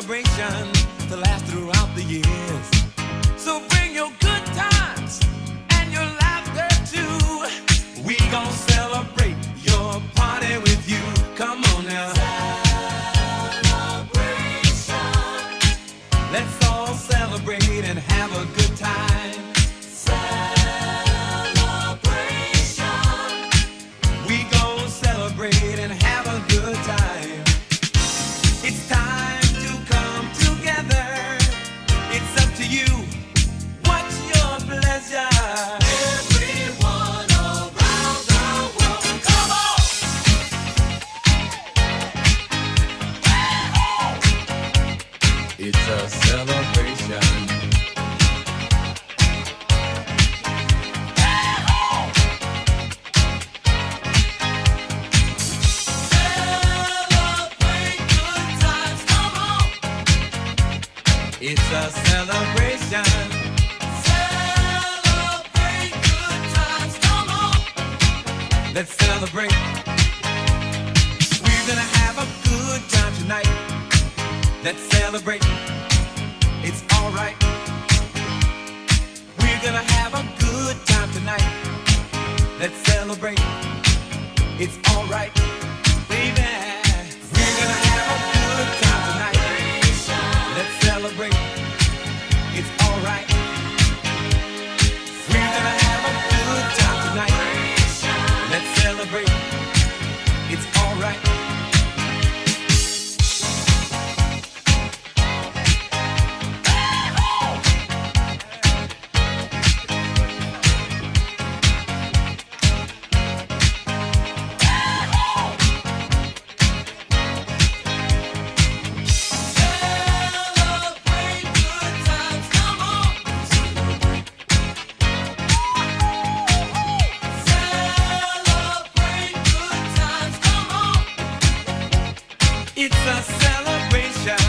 celebration to last throughout the years. So bring your good times and your laughter too. We gon' celebrate your party with you. Come on now. Celebration. Let's all celebrate and have a good time. Celebration. We gon' celebrate and have a good time. It's time to come together. It's up to you. What's your pleasure? Everyone around the world, come on! It's a celebration. Celebrate good times, come on! It's a celebration. Celebrate good times, come on! Let's celebrate. We're gonna have a good time tonight. Let's celebrate. It's alright. We're gonna have a good time tonight. Let's celebrate. It's alright, baby. We're gonna have a good time tonight. Let's celebrate. It's alright. We're gonna have a good time tonight. Let's celebrate. It's alright. Celebrate good times, come on! Celebrate good times, come on! It's a celebration.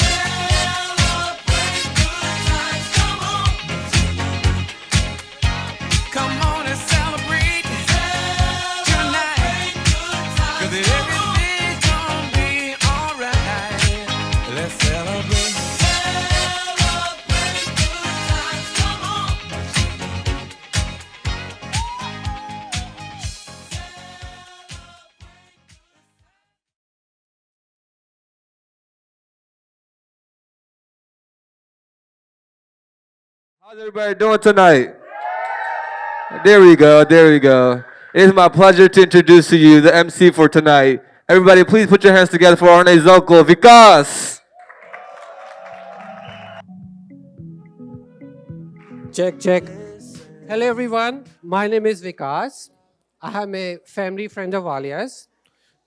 Celebrate good times, come on! Come on and celebrate tonight. 'Cause everything's gonna be alright. Let's celebrate. Celebrate good times, come on! How's everybody doing tonight? There we go, there we go. It is my pleasure to introduce to you the MC for tonight. Everybody, please put your hands together for ARANAY's uncle, Vikas. Check, check. Hello, everyone. My name is Vikas. I am a family friend of Alia's,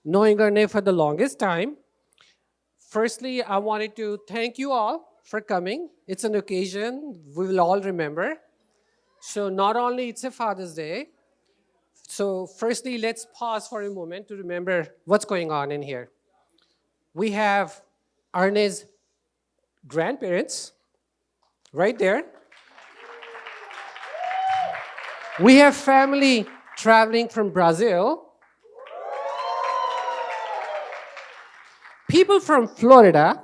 knowing her name for the longest time. Firstly, I wanted to thank you all for coming. It's an occasion we will all remember. So not only it's a Father's Day, so firstly, let's pause for a moment to remember what's going on in here. We have Arne's grandparents right there. We have family traveling from Brazil. People from Florida,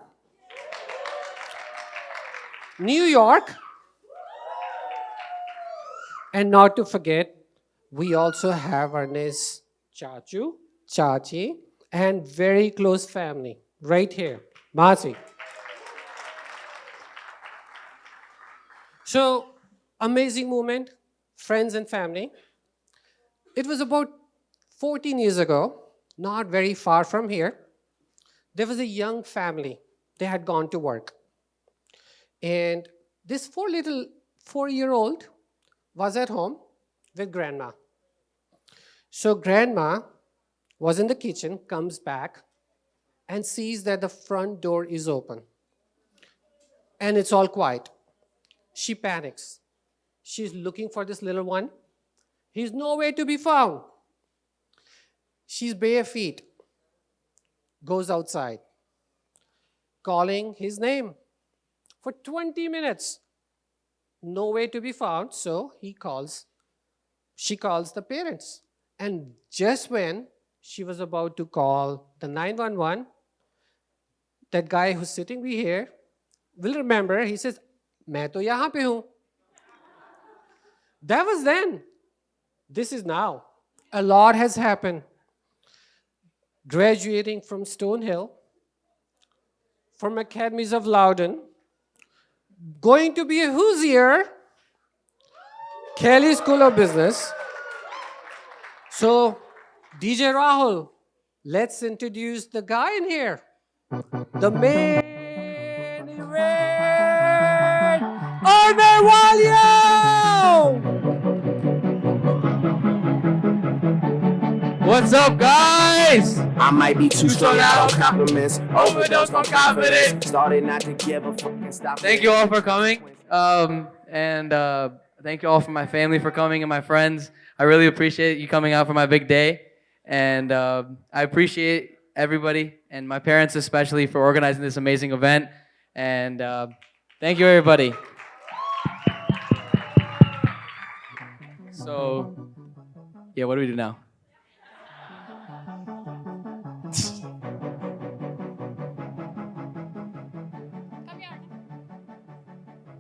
New York, and not to forget, we also have Arne's Chachu, Chachi, and very close family right here, Masi. So, amazing moment, friends and family. It was about 14 years ago, not very far from here. There was a young family. They had gone to work. And this four-year-old was at home with grandma. So grandma was in the kitchen, comes back, and sees that the front door is open. And it's all quiet. She panics. She's looking for this little one. He's nowhere to be found. She's bare feet. Goes outside, calling his name for 20 minutes. Nowhere to be found, so she calls the parents. And just when she was about to call the 911, that guy who's sitting here will remember, he says, मैं तो यहाँ पे हूँ. That was then. This is now. A lot has happened. Graduating from Stonehill, from Academies of Loudon, going to be a Hoosier, Kelly School of Business. So, DJ Rahul, let's introduce the guy in here. The man in red, ARANAY Walio! What's up, guys? I might be too strong out out compliments. Overdose my confidence. Started not to give a fuck and stop. Thank you all for coming. Thank you all for my family for coming and my friends. I really appreciate you coming out for my big day. And I appreciate everybody and my parents especially for organizing this amazing event. And thank you, everybody. So, yeah, what do we do now?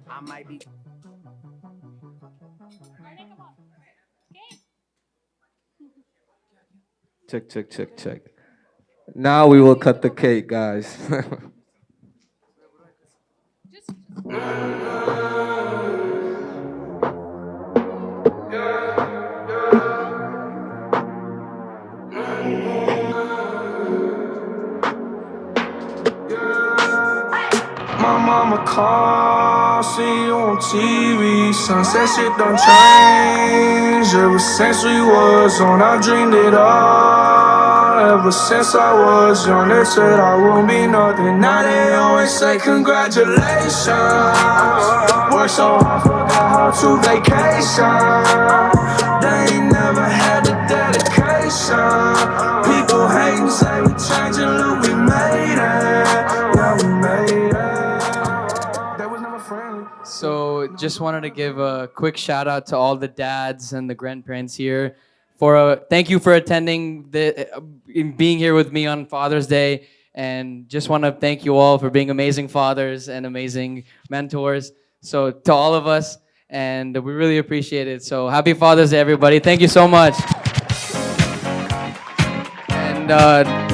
I might be. Check, check, check, check. Now we will cut the cake, guys. My mama called, see you on TV. Sunset shit done changed. Ever since we was on, I dreamed it all. Ever since I was young, they said I won't be nothing. Now they always say congratulations. Worked so hard, forgot how to vacation. They ain't never had the dedication. People hating, say we changing, look, we made it. Yeah, we made it. That was never friendly. So just wanted to give a quick shout out to all the dads and the grandparents here. Thank you for attending being here with me on Father's Day, and just want to thank you all for being amazing fathers and amazing mentors. So to all of us, and we really appreciate it. So happy Father's Day, everybody! Thank you so much. And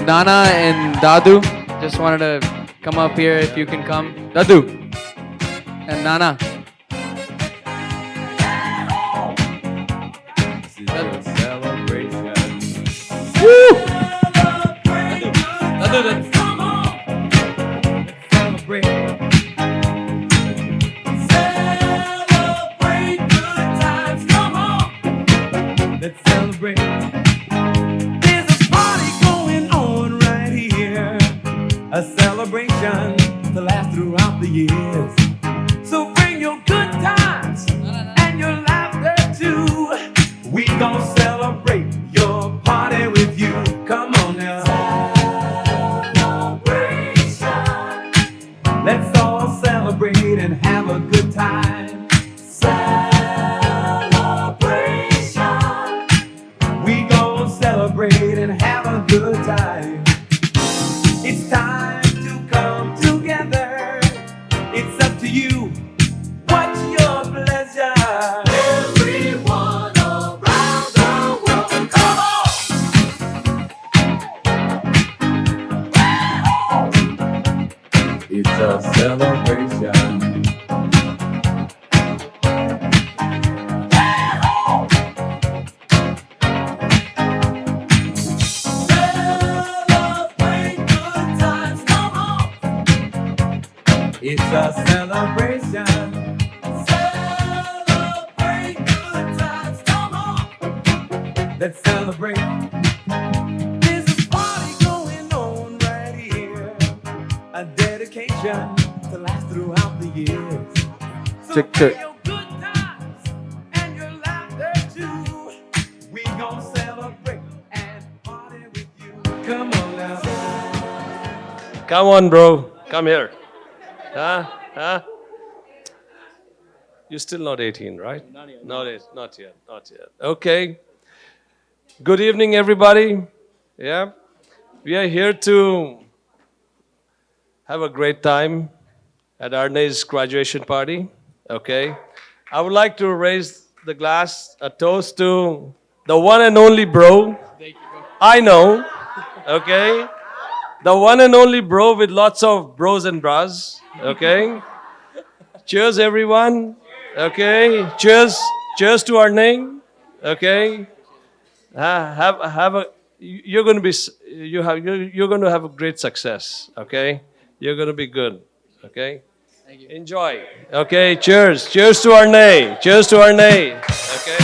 Nana and Dadu, just wanted to come up here if you can come. Dadu and Nana. Woo! Dadu. Let's celebrate. There's a party going on right here, a celebration to last throughout the years. So bring your good times and your laughter too. We gon' celebrate your party with you. Come on now. Celebration. Let's all celebrate and have a good time. Celebrate and have a good time. It's time to come together. It's up to you. What's your pleasure? Everyone around the world, come on! It's a celebration. It's a celebration. Celebrate good times, come on. Let's celebrate. There's a party going on right here, a dedication to last throughout the years. So Check, bring check. your good times and your laughter too. We gon' celebrate and party with you. Come on now. Come on, bro. Come here. Huh? You're still not 18, right? Not yet. Not yet. Okay. Good evening, everybody. Yeah. We are here to have a great time at Aranay's graduation party. Okay. I would like to raise the glass, a toast to the one and only bro. I know. Okay. The one and only bro with lots of bros and bras. Okay. Cheers, everyone. Okay. Cheers. Cheers to Aranay. Okay. Have a. You're going to be. You're going to have a great success. Okay. You're going to be good. Okay. Enjoy. Okay, cheers. Cheers to Aranay. Cheers to Aranay. Okay.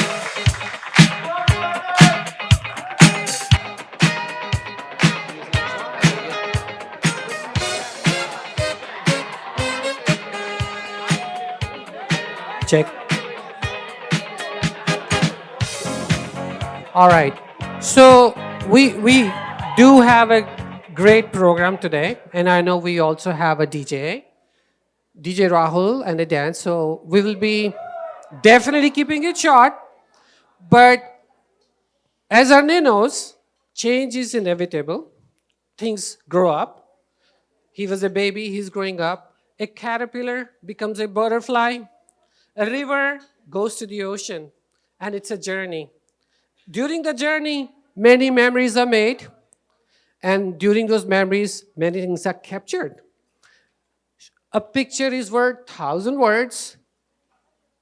Check. All right. So we do have a great program today, and I know we also have a DJ Rahul, and a dance. So we will be definitely keeping it short, but as Arne knows, change is inevitable. Things grow up. He was a baby, he's growing up. A caterpillar becomes a butterfly. A river goes to the ocean, and it's a journey. During the journey, many memories are made, and during those memories, many things are captured. A picture is worth 1,000 words.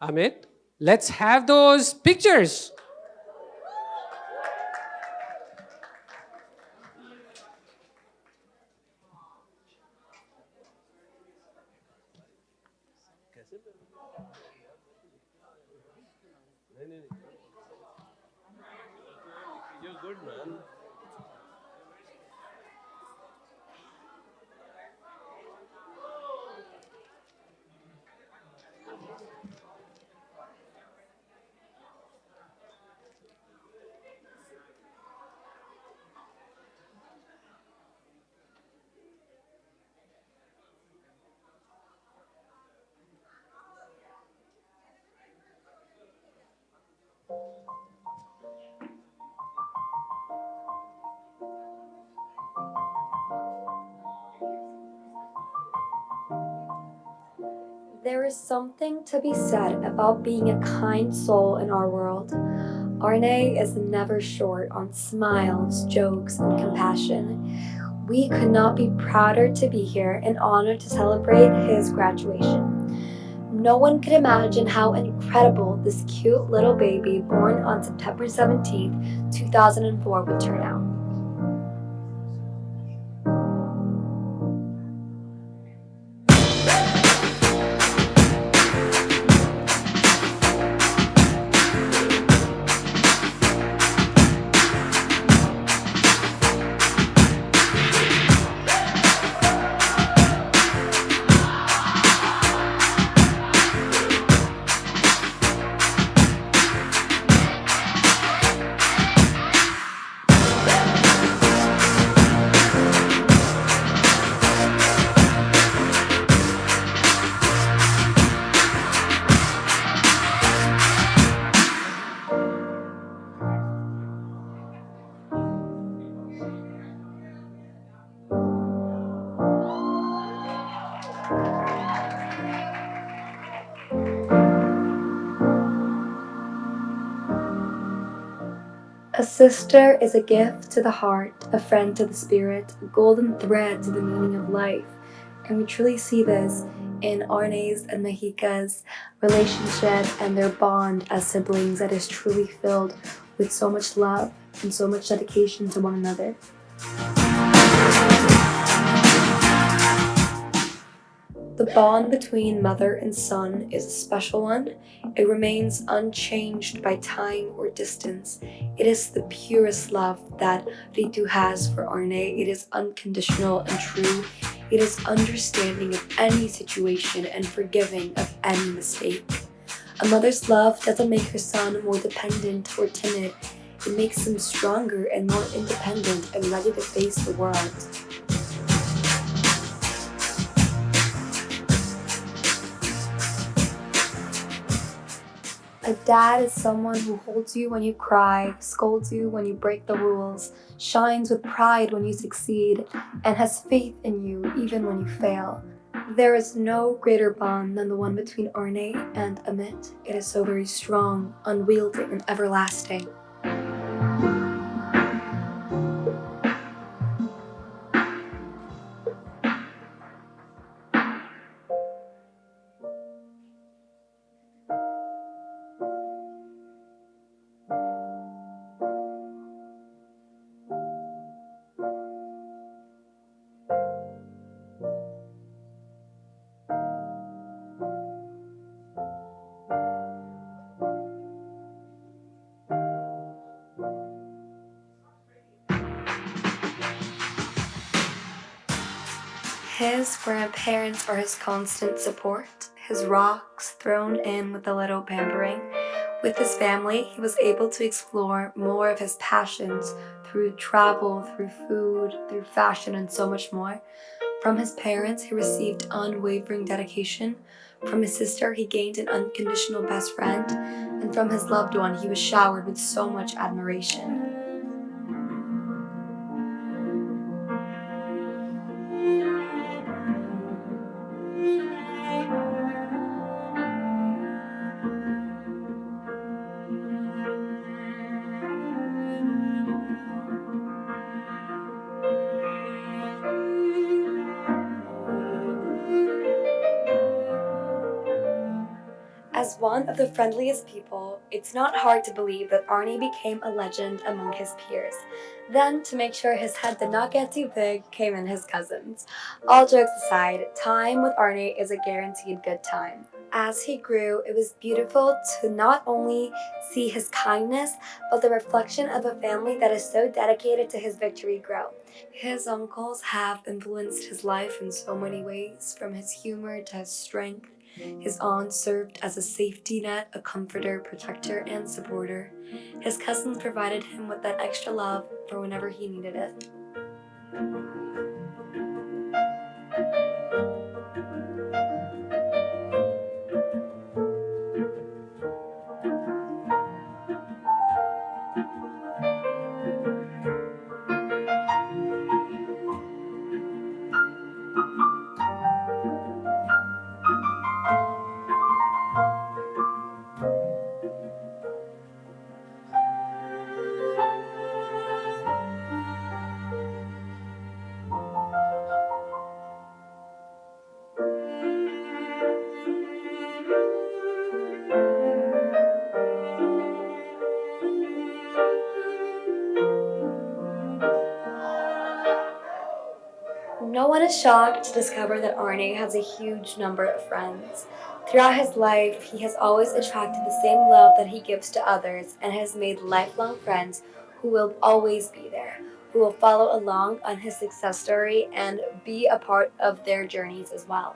Amit, let's have those pictures. You're good, man. There is something to be said about being a kind soul in our world. Aranay is never short on smiles, jokes, and compassion. We could not be prouder to be here and honored to celebrate his graduation. No one could imagine how incredible this cute little baby born on September 17th, 2004 would turn out. A sister is a gift to the heart, a friend to the spirit, a golden thread to the meaning of life. And we truly see this in Aranay's and Mahika's relationship and their bond as siblings that is truly filled with so much love and so much dedication to one another. The bond between mother and son is a special one. It remains unchanged by time or distance. It is the purest love that Ritu has for Aranay. It is unconditional and true. It is understanding of any situation and forgiving of any mistake. A mother's love doesn't make her son more dependent or timid. It makes him stronger and more independent and ready to face the world. A dad is someone who holds you when you cry, scolds you when you break the rules, shines with pride when you succeed, and has faith in you even when you fail. There is no greater bond than the one between Arne and Amit. It is so very strong, unwieldy, and everlasting. His grandparents are his constant support, his rocks thrown in with a little pampering. With his family, he was able to explore more of his passions through travel, through food, through fashion, and so much more. From his parents, he received unwavering dedication. From his sister, he gained an unconditional best friend. And from his loved one, he was showered with so much admiration. As one of the friendliest people, it's not hard to believe that Arnie became a legend among his peers. Then, to make sure his head did not get too big, came in his cousins. All jokes aside, time with Arnie is a guaranteed good time. As he grew, it was beautiful to not only see his kindness, but the reflection of a family that is so dedicated to his victory grow. His uncles have influenced his life in so many ways, from his humor to his strength. His aunt served as a safety net, a comforter, protector, and supporter. His cousins provided him with that extra love for whenever he needed it. No one is shocked to discover that Arne has a huge number of friends. Throughout his life, he has always attracted the same love that he gives to others and has made lifelong friends who will always be there, who will follow along on his success story and be a part of their journeys as well.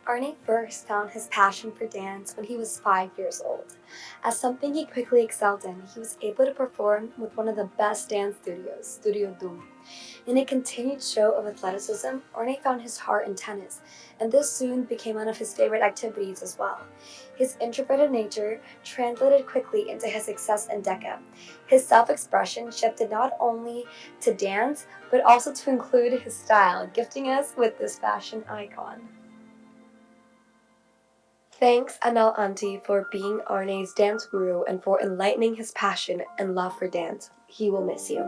Arne first found his passion for dance when he was 5 years old. As something he quickly excelled in, he was able to perform with one of the best dance studios, Studio Doom. In a continued show of athleticism, Arne found his heart in tennis, and this soon became one of his favorite activities as well. His introverted nature translated quickly into his success in Deca. His self-expression shifted not only to dance, but also to include his style, gifting us with this fashion icon. Thanks, Anal Auntie, for being Arne's dance guru and for enlightening his passion and love for dance. He will miss you.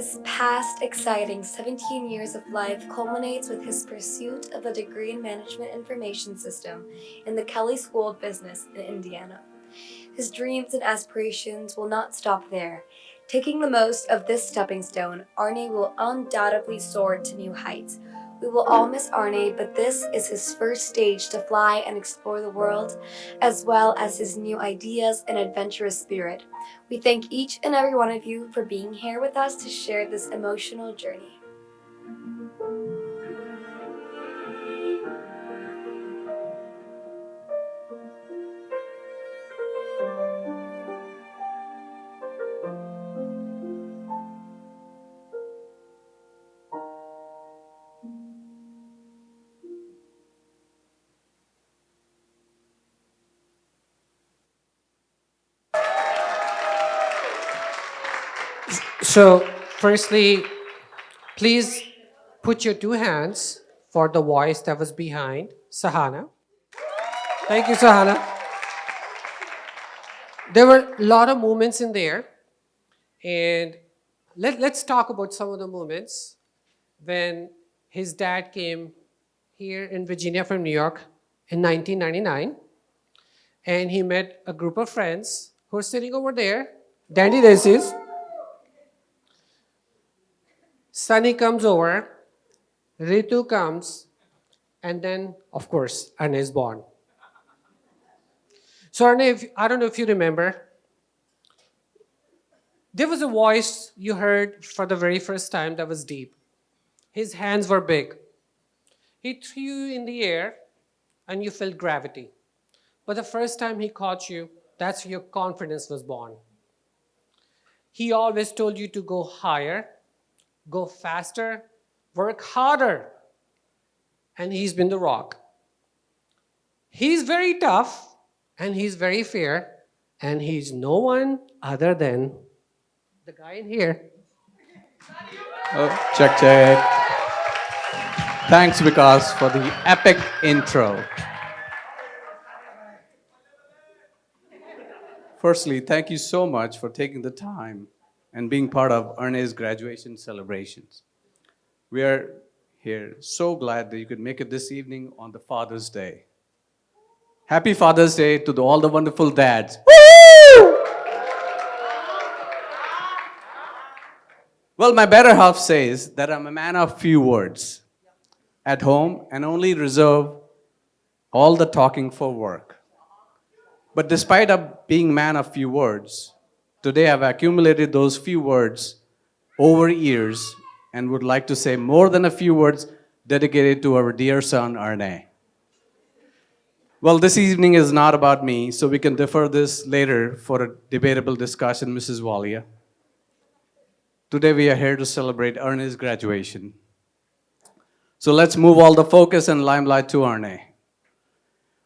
His past exciting 17 years of life culminates with his pursuit of a degree in Management Information System in the Kelley School of Business in Indiana. His dreams and aspirations will not stop there. Taking the most of this stepping stone, Arne will undoubtedly soar to new heights. We will all miss Arne, but this is his first stage to fly and explore the world, as well as his new ideas and adventurous spirit. We thank each and every one of you for being here with us to share this emotional journey. So, firstly, please put your two hands for the voice that was behind Sahana. Thank you, Sahana. There were a lot of moments in there, and let's talk about some of the moments when his dad came here in Virginia from New York in 1999, and he met a group of friends who are sitting over there. Dandy this is. Sunny comes over, Ritu comes, and then, of course, Arne is born. So Arne, I don't know if you remember, there was a voice you heard for the very first time that was deep. His hands were big. He threw you in the air, and you felt gravity. But the first time he caught you, that's where your confidence was born. He always told you to go higher, go faster, work harder. And he's been the rock. He's very tough, and he's very fair, and he's no one other than the guy in here. Oh, check, check. Thanks, Vikas, for the epic intro. Firstly, thank you so much for taking the time and being part of Arne's graduation celebrations. We are here so glad that you could make it this evening on the Father's Day. Happy Father's Day to all the wonderful dads. Woo! Well, my better half says that I'm a man of few words at home and only reserve all the talking for work. But despite being man of few words, today I've accumulated those few words over years and would like to say more than a few words dedicated to our dear son, Arne. Well, this evening is not about me, so we can defer this later for a debatable discussion, Mrs. Walia. Today we are here to celebrate Arne's graduation. So let's move all the focus and limelight to Arne.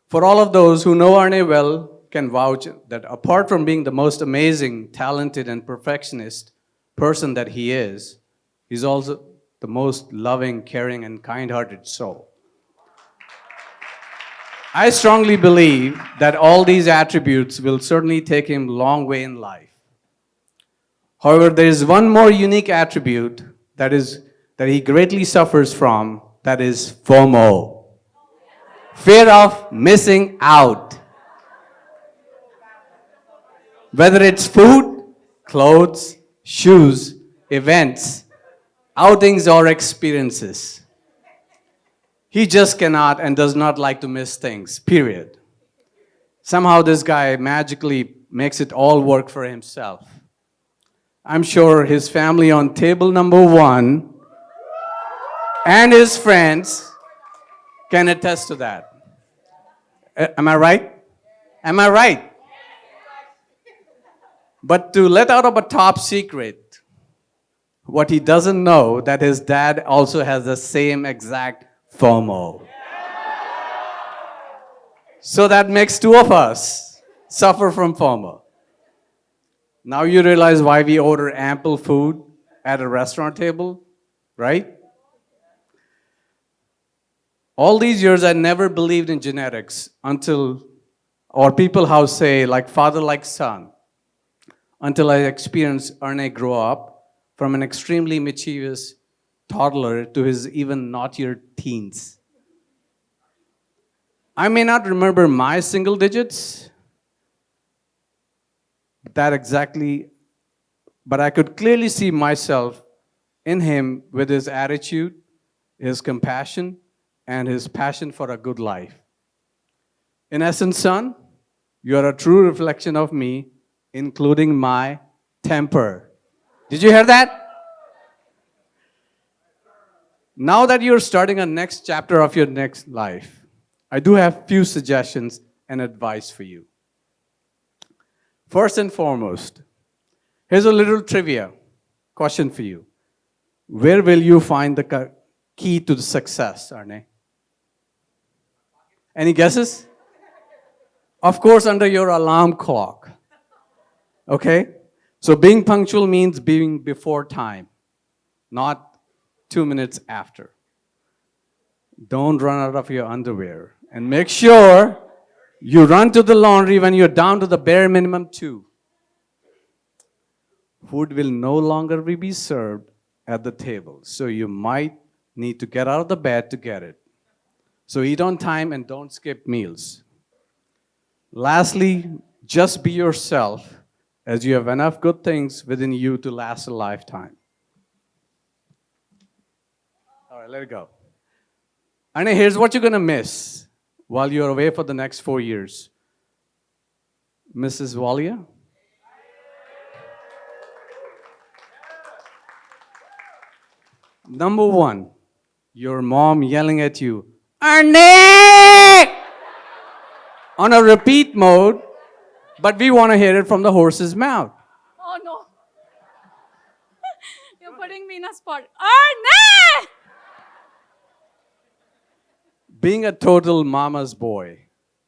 For all of those who know Arne well, can vouch that apart from being the most amazing, talented, and perfectionist person that he is, he's also the most loving, caring, and kind-hearted soul. I strongly believe that all these attributes will certainly take him a long way in life. However, there is one more unique attribute that he greatly suffers from, that is FOMO. Fear of missing out. Whether it's food, clothes, shoes, events, outings, or experiences. He just cannot and does not like to miss things, period. Somehow this guy magically makes it all work for himself. I'm sure his family on table number 1 and his friends can attest to that. Am I right? Am I right? But to let out of a top secret, what he doesn't know, that his dad also has the same exact FOMO. So that makes 2 of us suffer from FOMO. Now you realize why we order ample food at a restaurant table, right? All these years I never believed in genetics or people how say like father like son, until I experienced Arne grow up from an extremely mischievous toddler to his even naughtier teens. I may not remember my single digits, that exactly, but I could clearly see myself in him with his attitude, his compassion, and his passion for a good life. In essence, son, you are a true reflection of me, including my temper. Did you hear that? Now that you're starting a next chapter of your next life, I do have few suggestions and advice for you. First and foremost, here's a little trivia question for you. Where will you find the key to the success, Arne? Any guesses? Of course, under your alarm clock. Okay? So being punctual means being before time, not 2 minutes after. Don't run out of your underwear. And make sure you run to the laundry when you're down to the bare minimum too. Food will no longer be served at the table, so you might need to get out of the bed to get it. So eat on time and don't skip meals. Lastly, just be yourself, as you have enough good things within you to last a lifetime. All right, let it go. And here's what you're going to miss while you're away for the next 4 years. Mrs. Walia? Number one, your mom yelling at you, Arne! On a repeat mode, but we want to hear it from the horse's mouth. Oh no. You're putting me in a spot. Arne! Being a total mama's boy,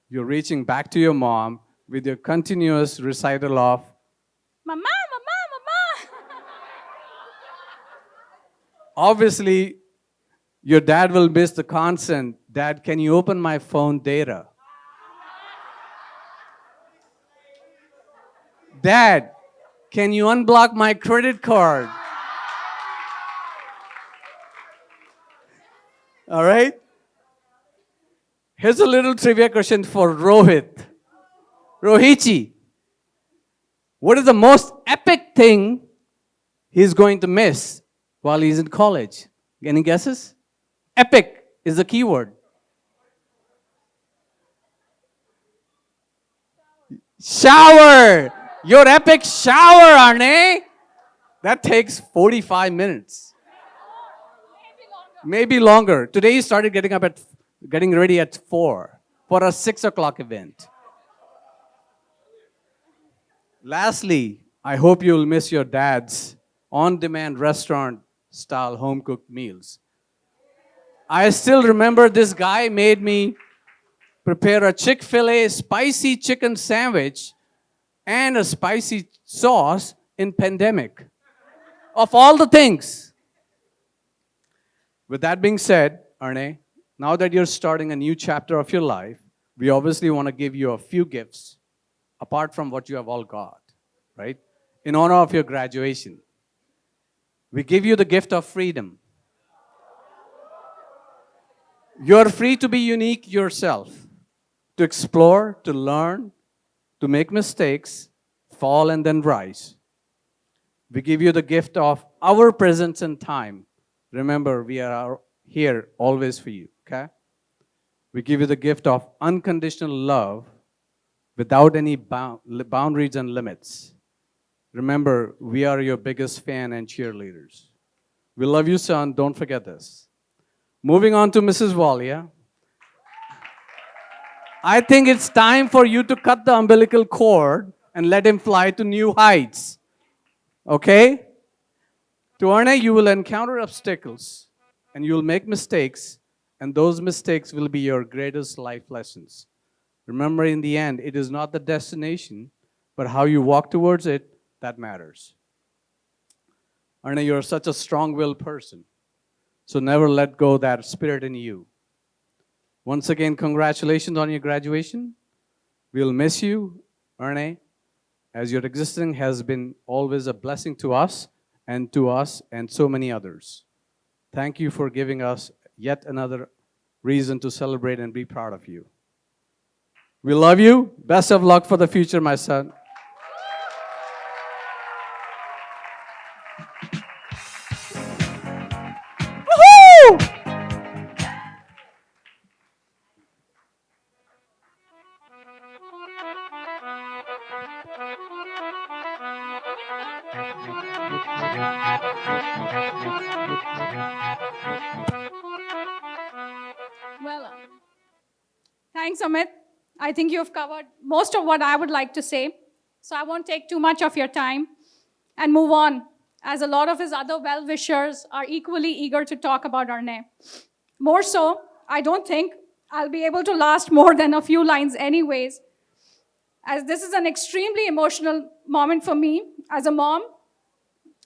you're reaching back to your mom with your continuous recital of, Mama, mama, mama. obviously, your dad will miss the constant, Dad, can you open my phone data? Dad, can you unblock my credit card? All right? Here's a little trivia question for Rohit. Rohichi, what is the most epic thing he's going to miss while he's in college? Any guesses? Epic is the key word. Shower! Your epic shower, Arne! That takes 45 minutes. Maybe longer. Today he started getting ready at 4 for a 6 o'clock event. Lastly, I hope you'll miss your dad's on-demand restaurant-style home-cooked meals. I still remember this guy made me prepare a Chick-fil-A spicy chicken sandwich and a spicy sauce in pandemic. Of all the things. With that being said, Arne, now that you're starting a new chapter of your life, we obviously want to give you a few gifts apart from what you have all got, right? In honor of your graduation. We give you the gift of freedom. You're free to be unique yourself, to explore, to learn, to make mistakes, fall and then rise. We give you the gift of our presence and time. Remember, we are here always for you, okay? We give you the gift of unconditional love without any boundaries and limits. Remember, we are your biggest fan and cheerleaders. We love you, son. Don't forget this. Moving on to Mrs. Walia. I think it's time for you to cut the umbilical cord and let him fly to new heights. Okay? To Arne, you will encounter obstacles and you will make mistakes, and those mistakes will be your greatest life lessons. Remember, in the end, it is not the destination, but how you walk towards it that matters. Arne, you're such a strong-willed person, so never let go that spirit in you. Once again, congratulations on your graduation. We'll miss you, Arne, as your existence has been always a blessing to us and to us and so many others. Thank you for giving us yet another reason to celebrate and be proud of you. We love you. Best of luck for the future, my son. Well, thanks, Amit. I think you've covered most of what I would like to say. So I won't take too much of your time and move on, as a lot of his other well-wishers are equally eager to talk about ARANAY. More so, I don't think I'll be able to last more than a few lines anyways, as this is an extremely emotional moment for me as a mom.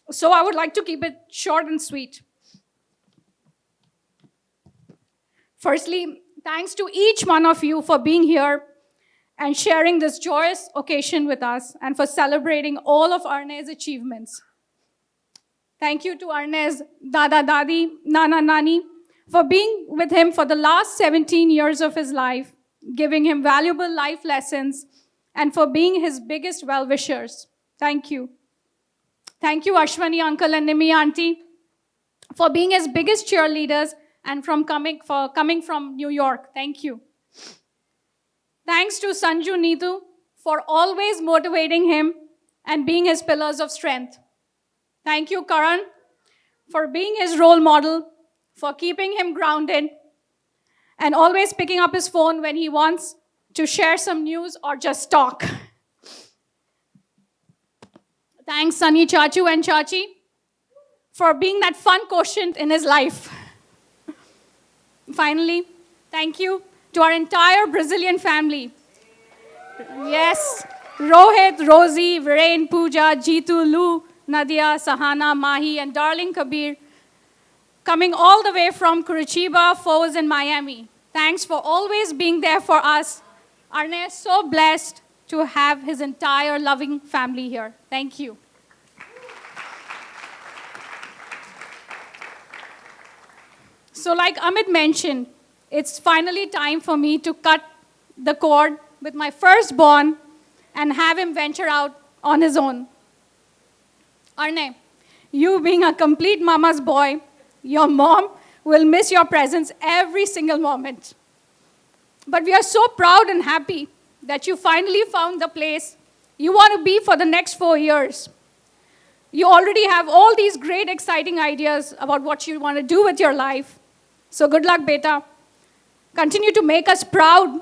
So I would like to keep it short and sweet. Firstly, thanks to each one of you for being here and sharing this joyous occasion with us and for celebrating all of ARANAY's achievements. Thank you to ARANAY's Dada Dadi, Nana Nani, for being with him for the last 17 years of his life, giving him valuable life lessons, and for being his biggest well-wishers. Thank you. Thank you, Ashwani uncle and Nimi auntie, for being his biggest cheerleaders and for coming from New York. Thank you. Thanks to Sanju Neetu for always motivating him and being his pillars of strength. Thank you, Karan, for being his role model, for keeping him grounded, and always picking up his phone when he wants to share some news or just talk. Thanks, Sunny Chachu and Chachi, for being that fun quotient in his life. Finally, thank you to our entire Brazilian family. Yes, Rohit, Rosie, Viren, Pooja, Jitu, Lou, Nadia, Sahana, Mahi, and darling Kabir, coming all the way from Curitiba, Foz, and Miami. Thanks for always being there for us. ARANAY is so blessed to have his entire loving family here. Thank you. So like Amit mentioned, it's finally time for me to cut the cord with my firstborn and have him venture out on his own. ARANAY, you being a complete mama's boy, your mom will miss your presence every single moment. But we are so proud and happy that you finally found the place you want to be for the next 4 years. You already have all these great, exciting ideas about what you want to do with your life. So good luck, beta. Continue to make us proud.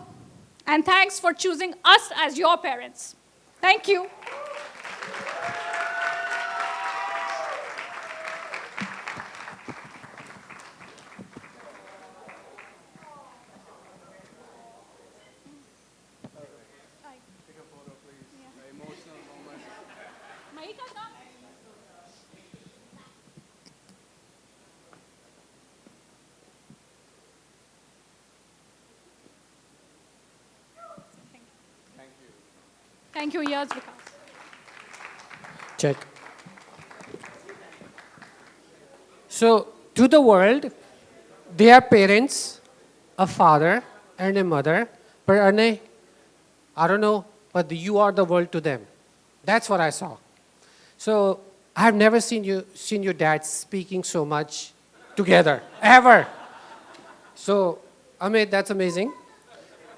And thanks for choosing us as your parents. Thank you. Thank you, Yaz Vikas. Check. So, to the world, they are parents, a father and a mother. But ARANAY, I don't know, but you are the world to them. That's what I saw. So, I've never seen your dad speaking so much together, ever. So, Amit, that's amazing.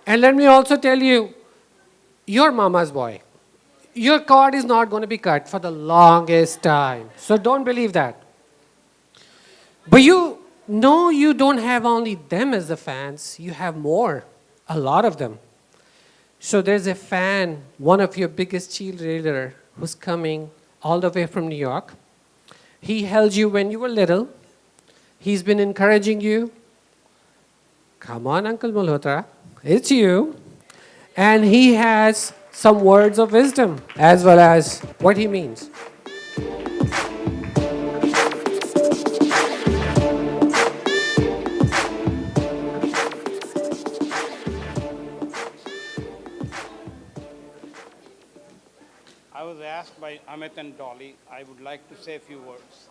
And let me also tell you, you're mama's boy. Your cord is not going to be cut for the longest time. So don't believe that. But you know you don't have only them as the fans. You have more, a lot of them. So there's a fan, one of your biggest cheerleader, who's coming all the way from New York. He held you when you were little. He's been encouraging you. Come on, Uncle Malhotra, it's you. And he has some words of wisdom as well as what he means. I was asked by Amit and Dolly, I would like to say a few words.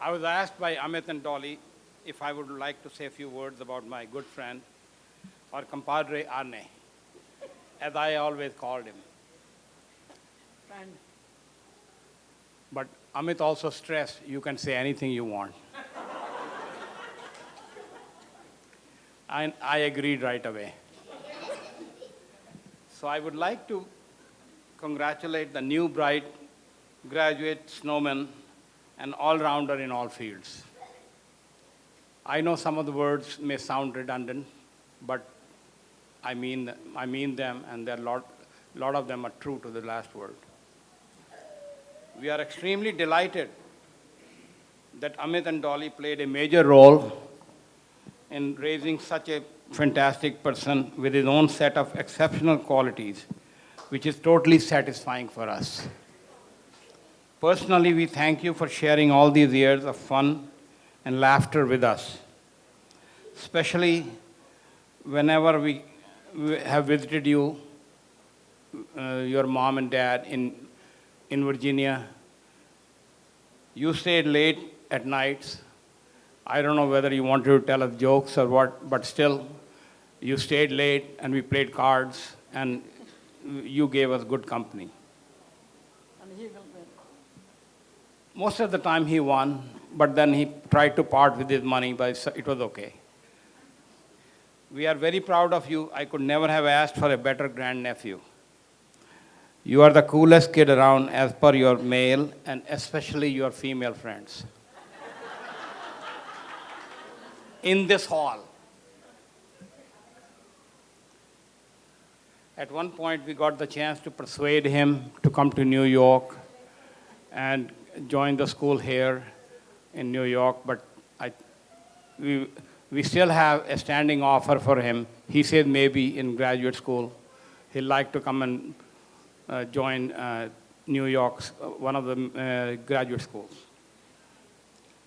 I was asked by Amit and Dolly if I would like to say a few words about my good friend, or compadre ARANAY, as I always called him. But Amit also stressed, you can say anything you want. I agreed right away. So I would like to congratulate the new bright graduate snowman and all-rounder in all fields. I know some of the words may sound redundant, but I mean them, and a lot of them are true to the last word. We are extremely delighted that Amit and Dolly played a major role in raising such a fantastic person with his own set of exceptional qualities, which is totally satisfying for us. Personally, we thank you for sharing all these years of fun and laughter with us, especially whenever we have visited you, your mom and dad in Virginia. You stayed late at nights. I don't know whether you wanted to tell us jokes or what, but still, you stayed late and we played cards and you gave us good company. Most of the time he won, but then he tried to part with his money, but it was okay. We are very proud of you. I could never have asked for a better grandnephew. You are the coolest kid around as per your male and especially your female friends. In this hall. At one point, we got the chance to persuade him to come to New York and join the school here in New York, but we still have a standing offer for him. He said maybe in graduate school, he'd like to come and join New York's, one of the graduate schools.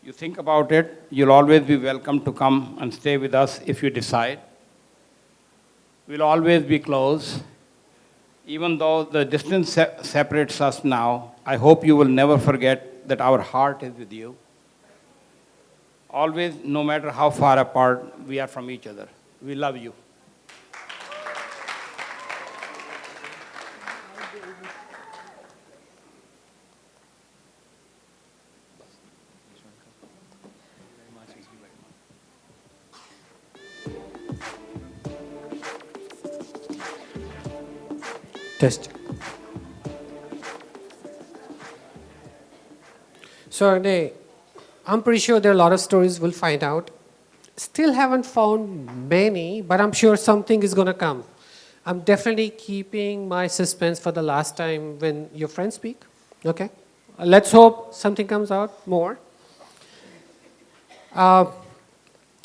You think about it, you'll always be welcome to come and stay with us if you decide. We'll always be close. Even though the distance separates us now, I hope you will never forget that our heart is with you. Always, no matter how far apart we are from each other. We love you. Test. So, Arne, I'm pretty sure there are a lot of stories we'll find out. Still haven't found many, but I'm sure something is going to come. I'm definitely keeping my suspense for the last time when your friends speak. Okay? Let's hope something comes out more.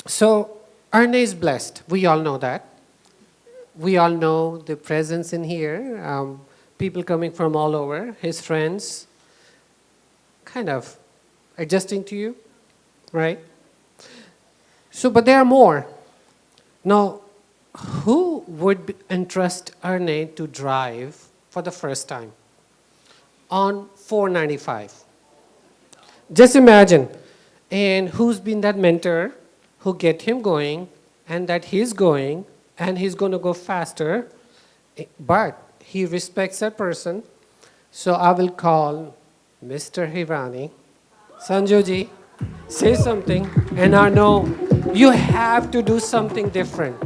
So, Arne is blessed. We all know that. We all know the presence in here, people coming from all over, his friends, kind of adjusting to you, right? So, but there are more. Now, who would entrust Arne to drive for the first time on 495? Just imagine, and who's been that mentor who get him going, and that he's going, and he's going to go faster, but he respects that person. So I will call Mr. Hirani. Sanjoji, say something, and I know you have to do something different.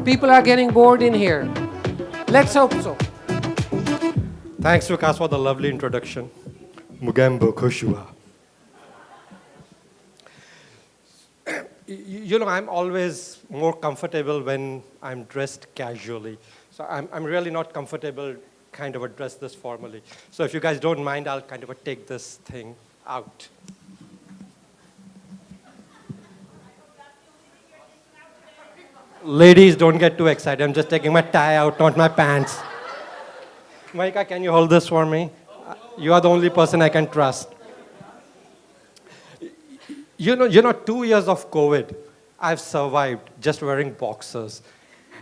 People are getting bored in here. Let's hope so. Thanks, Vikas, for the lovely introduction. Mugambo Koshua. You know, I'm always more comfortable when I'm dressed casually. So I'm really not comfortable kind of address this formally. So if you guys don't mind, I'll kind of take this thing out. Ladies, don't get too excited. I'm just taking my tie out, not my pants. Maika, can you hold this for me? You are the only person I can trust. You know, 2 years of COVID, I've survived just wearing boxers.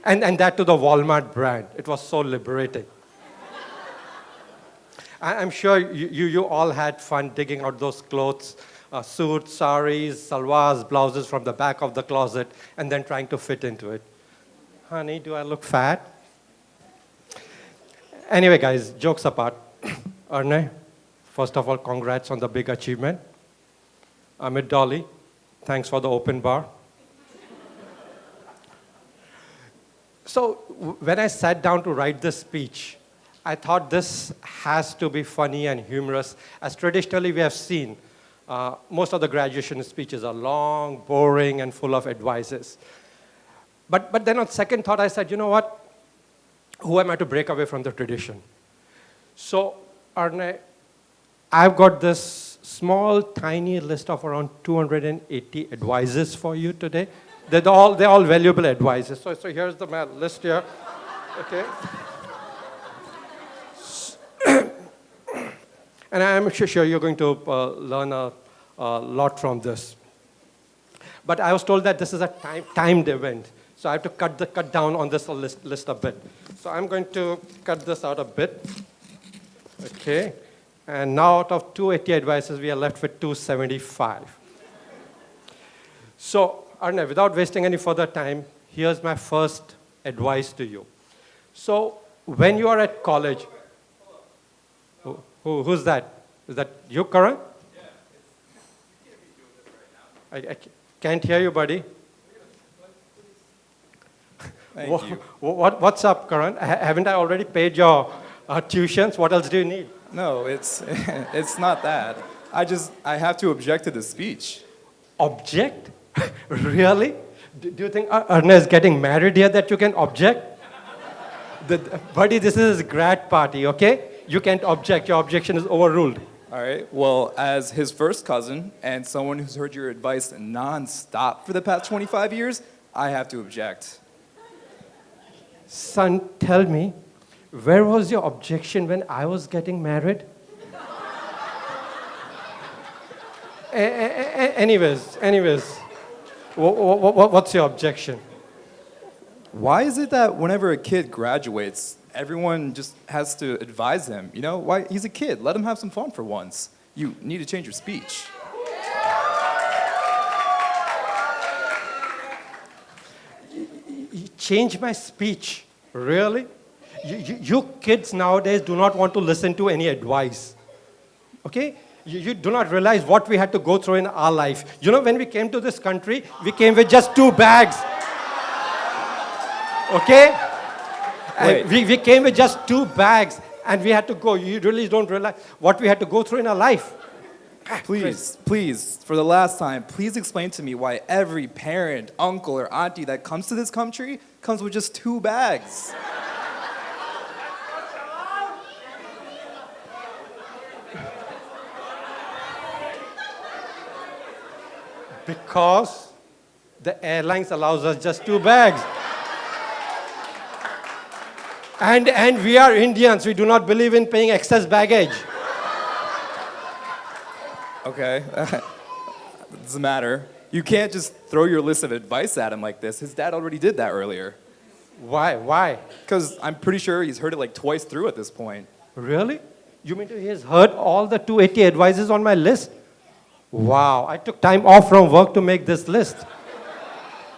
And that to the Walmart brand. It was so liberating. I'm sure you all had fun digging out those clothes, suits, saris, salwars, blouses from the back of the closet, and then trying to fit into it. Honey, do I look fat? Anyway, guys, jokes apart. Arnay, first of all, congrats on the big achievement. Amit Dolly, thanks for the open bar. So when I sat down to write this speech, I thought this has to be funny and humorous, as traditionally we have seen. Most of the graduation speeches are long, boring, and full of advices. But then on second thought, I said, you know what? Who am I to break away from the tradition? So, Arnay, I've got this small, tiny list of around 280 advices for you today. They're all valuable advices. So here's the list here. Okay. And I'm sure you're going to learn a lot from this. But I was told that this is a timed event. So I have to cut down on this list a bit. So I'm going to cut this out a bit. Okay. And now out of 280 advices, we are left with 275. So, Arnay, without wasting any further time, here's my first advice to you. So, when you are at college, who's that? Is that you, Karan? I can't hear you, buddy. Thank you. What's up, Karan? Haven't I already paid your tuitions? What else do you need? No, it's not that. I have to object to the speech. Object? Really? Do you think Arnay is getting married here that you can object? Buddy, this is his grad party, okay? You can't object. Your objection is overruled. All right. Well, as his first cousin and someone who's heard your advice nonstop for the past 25 years, I have to object. Son, tell me, where was your objection when I was getting married? Anyways, what's your objection? Why is it that whenever a kid graduates, everyone just has to advise him? You know, why? He's a kid. Let him have some fun for once. You need to change your speech. Change my speech? Really? You kids nowadays do not want to listen to any advice. Okay? You do not realize what we had to go through in our life. You know, when we came to this country, we came with just 2 bags. Okay? And we came with just 2 bags, and we had to go. You really don't realize what we had to go through in our life. Please, for the last time, please explain to me why every parent, uncle, or auntie that comes to this country comes with just 2 bags. Because the airlines allows us just 2 bags. And we are Indians. We do not believe in paying excess baggage. Okay, doesn't matter. You can't just throw your list of advice at him like this. His dad already did that earlier. Why? Because I'm pretty sure he's heard it like twice through at this point. Really? You mean he has heard all the 280 advices on my list? Wow, I took time off from work to make this list.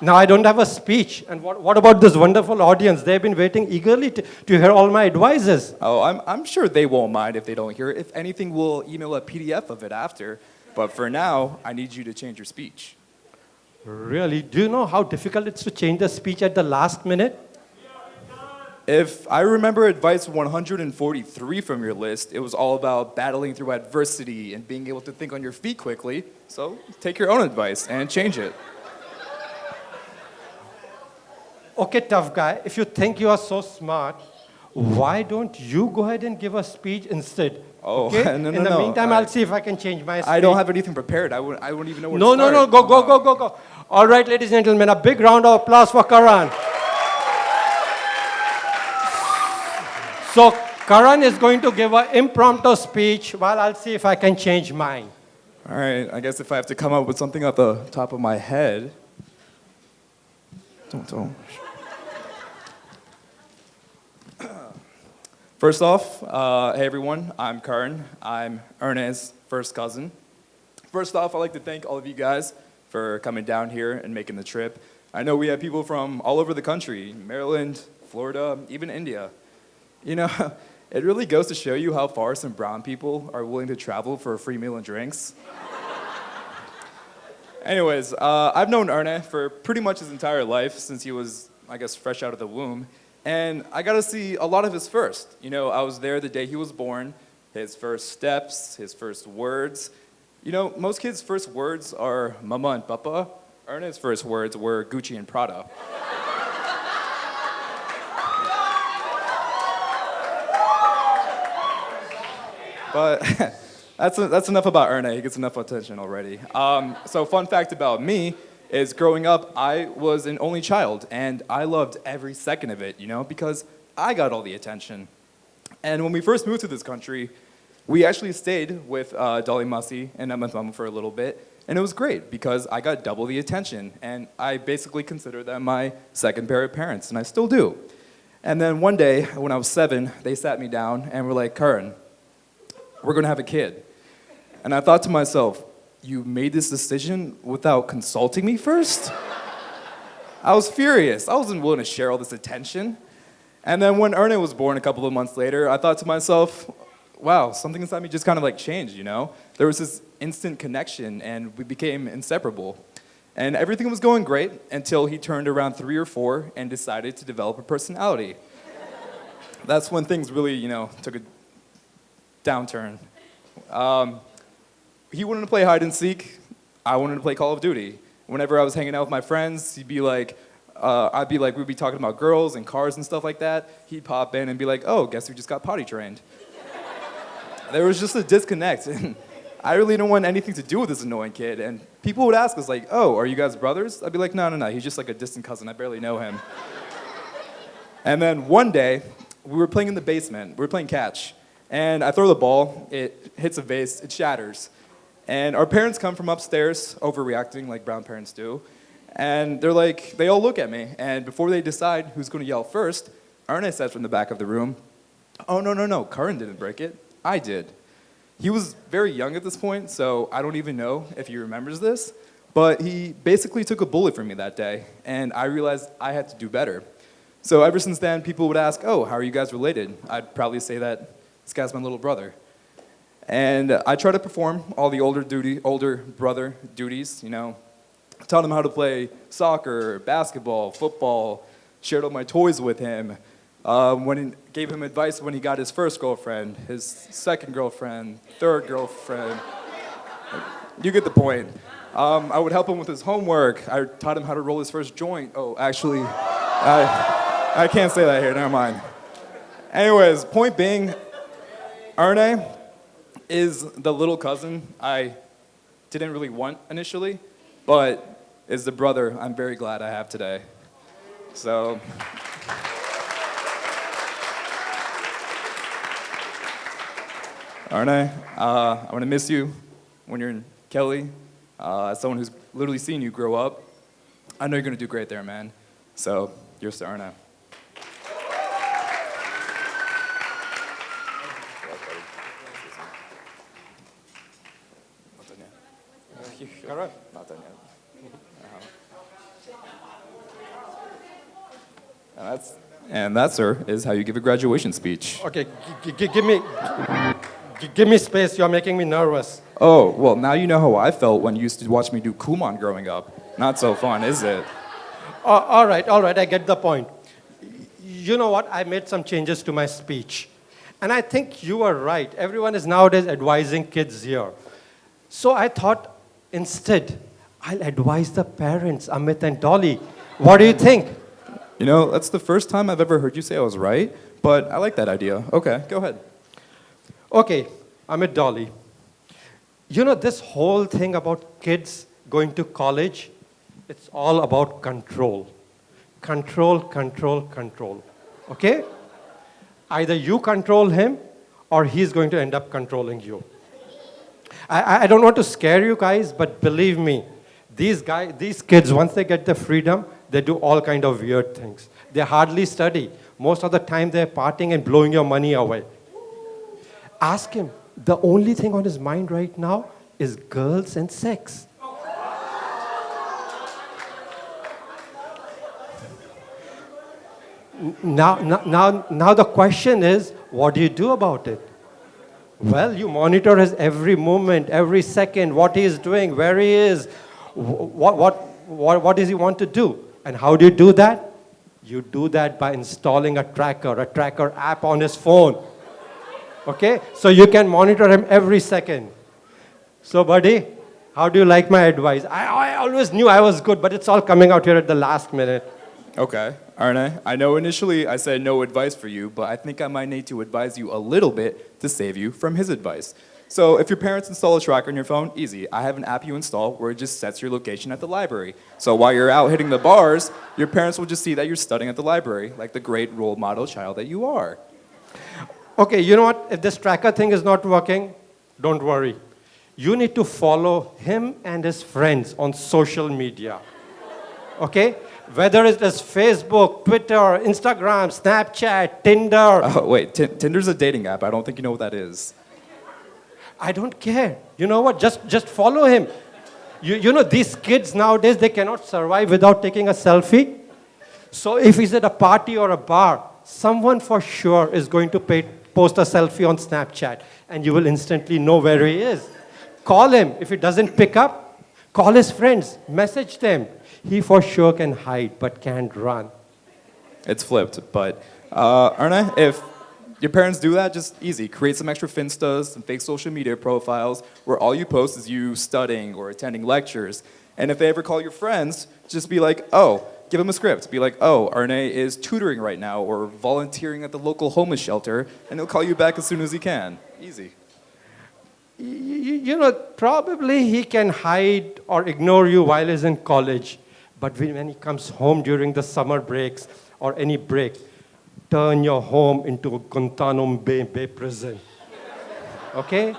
Now I don't have a speech. And what about this wonderful audience? They've been waiting eagerly to hear all my advices. Oh, I'm sure they won't mind if they don't hear it. If anything, we'll email a PDF of it after. But for now, I need you to change your speech. Really? Do you know how difficult it's to change the speech at the last minute? If I remember advice 143 from your list, it was all about battling through adversity and being able to think on your feet quickly. So take your own advice and change it. Okay, tough guy, if you think you are so smart, why don't you go ahead and give a speech instead? Oh, okay? no. In the meantime, I'll see if I can change my speech. I don't have anything prepared. I wouldn't even know where to start. No, go. All right, ladies and gentlemen, a big round of applause for Karan. So Karan is going to give an impromptu speech while I'll see if I can change mine. All right, I guess if I have to come up with something off the top of my head. Don't. First off, hey everyone, I'm Karan. I'm Ernest's first cousin. First off, I'd like to thank all of you guys for coming down here and making the trip. I know we have people from all over the country, Maryland, Florida, even India. You know, it really goes to show you how far some brown people are willing to travel for a free meal and drinks. Anyways, I've known Ernest for pretty much his entire life since he was, I guess, fresh out of the womb. And I got to see a lot of his first. You know, I was there the day he was born, his first steps, his first words. You know, most kids' first words are mama and papa. Ernest's first words were Gucci and Prada. But that's enough about Ernest. He gets enough attention already. So fun fact about me is growing up, I was an only child, and I loved every second of it, you know, because I got all the attention. And when we first moved to this country, we actually stayed with Dolly Mussy and Emma Thumb for a little bit, and it was great because I got double the attention, and I basically consider them my second pair of parents, and I still do. And then one day, when I was 7, they sat me down and were like, Karan, we're gonna have a kid. And I thought to myself, you made this decision without consulting me first? I was furious. I wasn't willing to share all this attention. And then when Ernest was born a couple of months later, I thought to myself, wow, something inside me just kind of like changed, you know? There was this instant connection and we became inseparable. And everything was going great until he turned around 3 or 4 and decided to develop a personality. That's when things really, you know, took a downturn. He wanted to play hide and seek. I wanted to play Call of Duty. Whenever I was hanging out with my friends, he'd be like, we'd be talking about girls and cars and stuff like that. He'd pop in and be like, oh, guess who just got potty trained? There was just a disconnect, and I really didn't want anything to do with this annoying kid. And people would ask us like, oh, are you guys brothers? I'd be like, no, he's just like a distant cousin. I barely know him. And then one day, we were playing in the basement. We were playing catch. And I throw the ball, it hits a vase, it shatters. And our parents come from upstairs, overreacting like brown parents do. And they're like, they all look at me. And before they decide who's going to yell first, Ernest says from the back of the room, oh, no, Karan didn't break it. I did. He was very young at this point, so I don't even know if he remembers this. But he basically took a bullet for me that day. And I realized I had to do better. So ever since then, people would ask, oh, how are you guys related? I'd probably say that this guy's my little brother. And I try to perform all the older brother duties, you know. Taught him how to play soccer, basketball, football, shared all my toys with him. Gave him advice when he got his first girlfriend, his second girlfriend, third girlfriend. You get the point. I would help him with his homework. I taught him how to roll his first joint. Oh, actually, I can't say that here, never mind. Anyways, point being, Arne is the little cousin I didn't really want initially, but is the brother I'm very glad I have today. So, Arne, I'm gonna miss you when you're in Kelly. As someone who's literally seen you grow up, I know you're gonna do great there, man. So, here's to Arne. Not done yet. And that, sir, is how you give a graduation speech. Okay, give me space. You're making me nervous. Oh, well, now you know how I felt when you used to watch me do Kumon growing up. Not so fun, is it? All right, I get the point. You know what? I made some changes to my speech. And I think you are right. Everyone is nowadays advising kids here. So I thought, instead, I'll advise the parents, Amit and Dolly. What do you think? You know, that's the first time I've ever heard you say I was right, but I like that idea. Okay, go ahead. Okay, Amit, Dolly. You know, this whole thing about kids going to college, it's all about control. Control. Okay? Either you control him, or he's going to end up controlling you. I don't want to scare you guys, but believe me, these kids, once they get the freedom, They do all kind of weird things. They hardly study. Most of the time they're partying and blowing your money away. Ask him. The only thing on his mind right now is girls and sex. Now the question is, what do you do about it? Well, you monitor his every movement, every second, what he is doing, where he is, what does he want to do? And how do you do that? You do that by installing a tracker app on his phone. Okay? So you can monitor him every second. So, buddy, how do you like my advice? I always knew I was good, but it's all coming out here at the last minute. Okay, Arne, I know initially I said no advice for you, but I think I might need to advise you a little bit to save you from his advice. So if your parents install a tracker on your phone, easy. I have an app you install where it just sets your location at the library. So while you're out hitting the bars, your parents will just see that you're studying at the library, like the great role model child that you are. Okay, you know what? If this tracker thing is not working, don't worry. You need to follow him and his friends on social media. Okay? Whether it is Facebook, Twitter, Instagram, Snapchat, Tinder. Oh, wait, Tinder's a dating app. I don't think you know what that is. I don't care. You know what? Just follow him. You know, these kids nowadays, they cannot survive without taking a selfie. So if he's at a party or a bar, someone for sure is going to post a selfie on Snapchat, and you will instantly know where he is. Call him. If he doesn't pick up, call his friends. Message them. He for sure can hide, but can't run. It's flipped, but Arne, if your parents do that, just easy. Create some extra Finstas, some fake social media profiles where all you post is you studying or attending lectures. And if they ever call your friends, just be like, oh, give them a script. Be like, oh, Arne is tutoring right now or volunteering at the local homeless shelter, and he'll call you back as soon as he can. Easy. You know, probably he can hide or ignore you while he's in college. But when he comes home during the summer breaks or any break, turn your home into a Guantanamo Bay prison. Okay?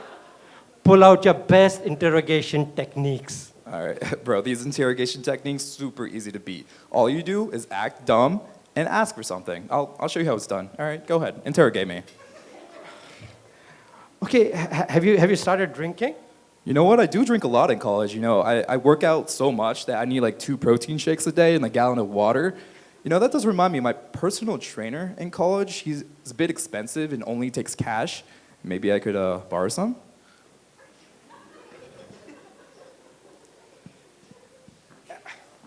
Pull out your best interrogation techniques. All right, bro, these interrogation techniques, super easy to beat. All you do is act dumb and ask for something. I'll show you how it's done. All right, go ahead, interrogate me. Okay, have you started drinking? You know what? I do drink a lot in college. You know, I work out so much that I need like 2 protein shakes a day and a gallon of water. You know, that does remind me, my personal trainer in college, he's a bit expensive and only takes cash. Maybe I could borrow some?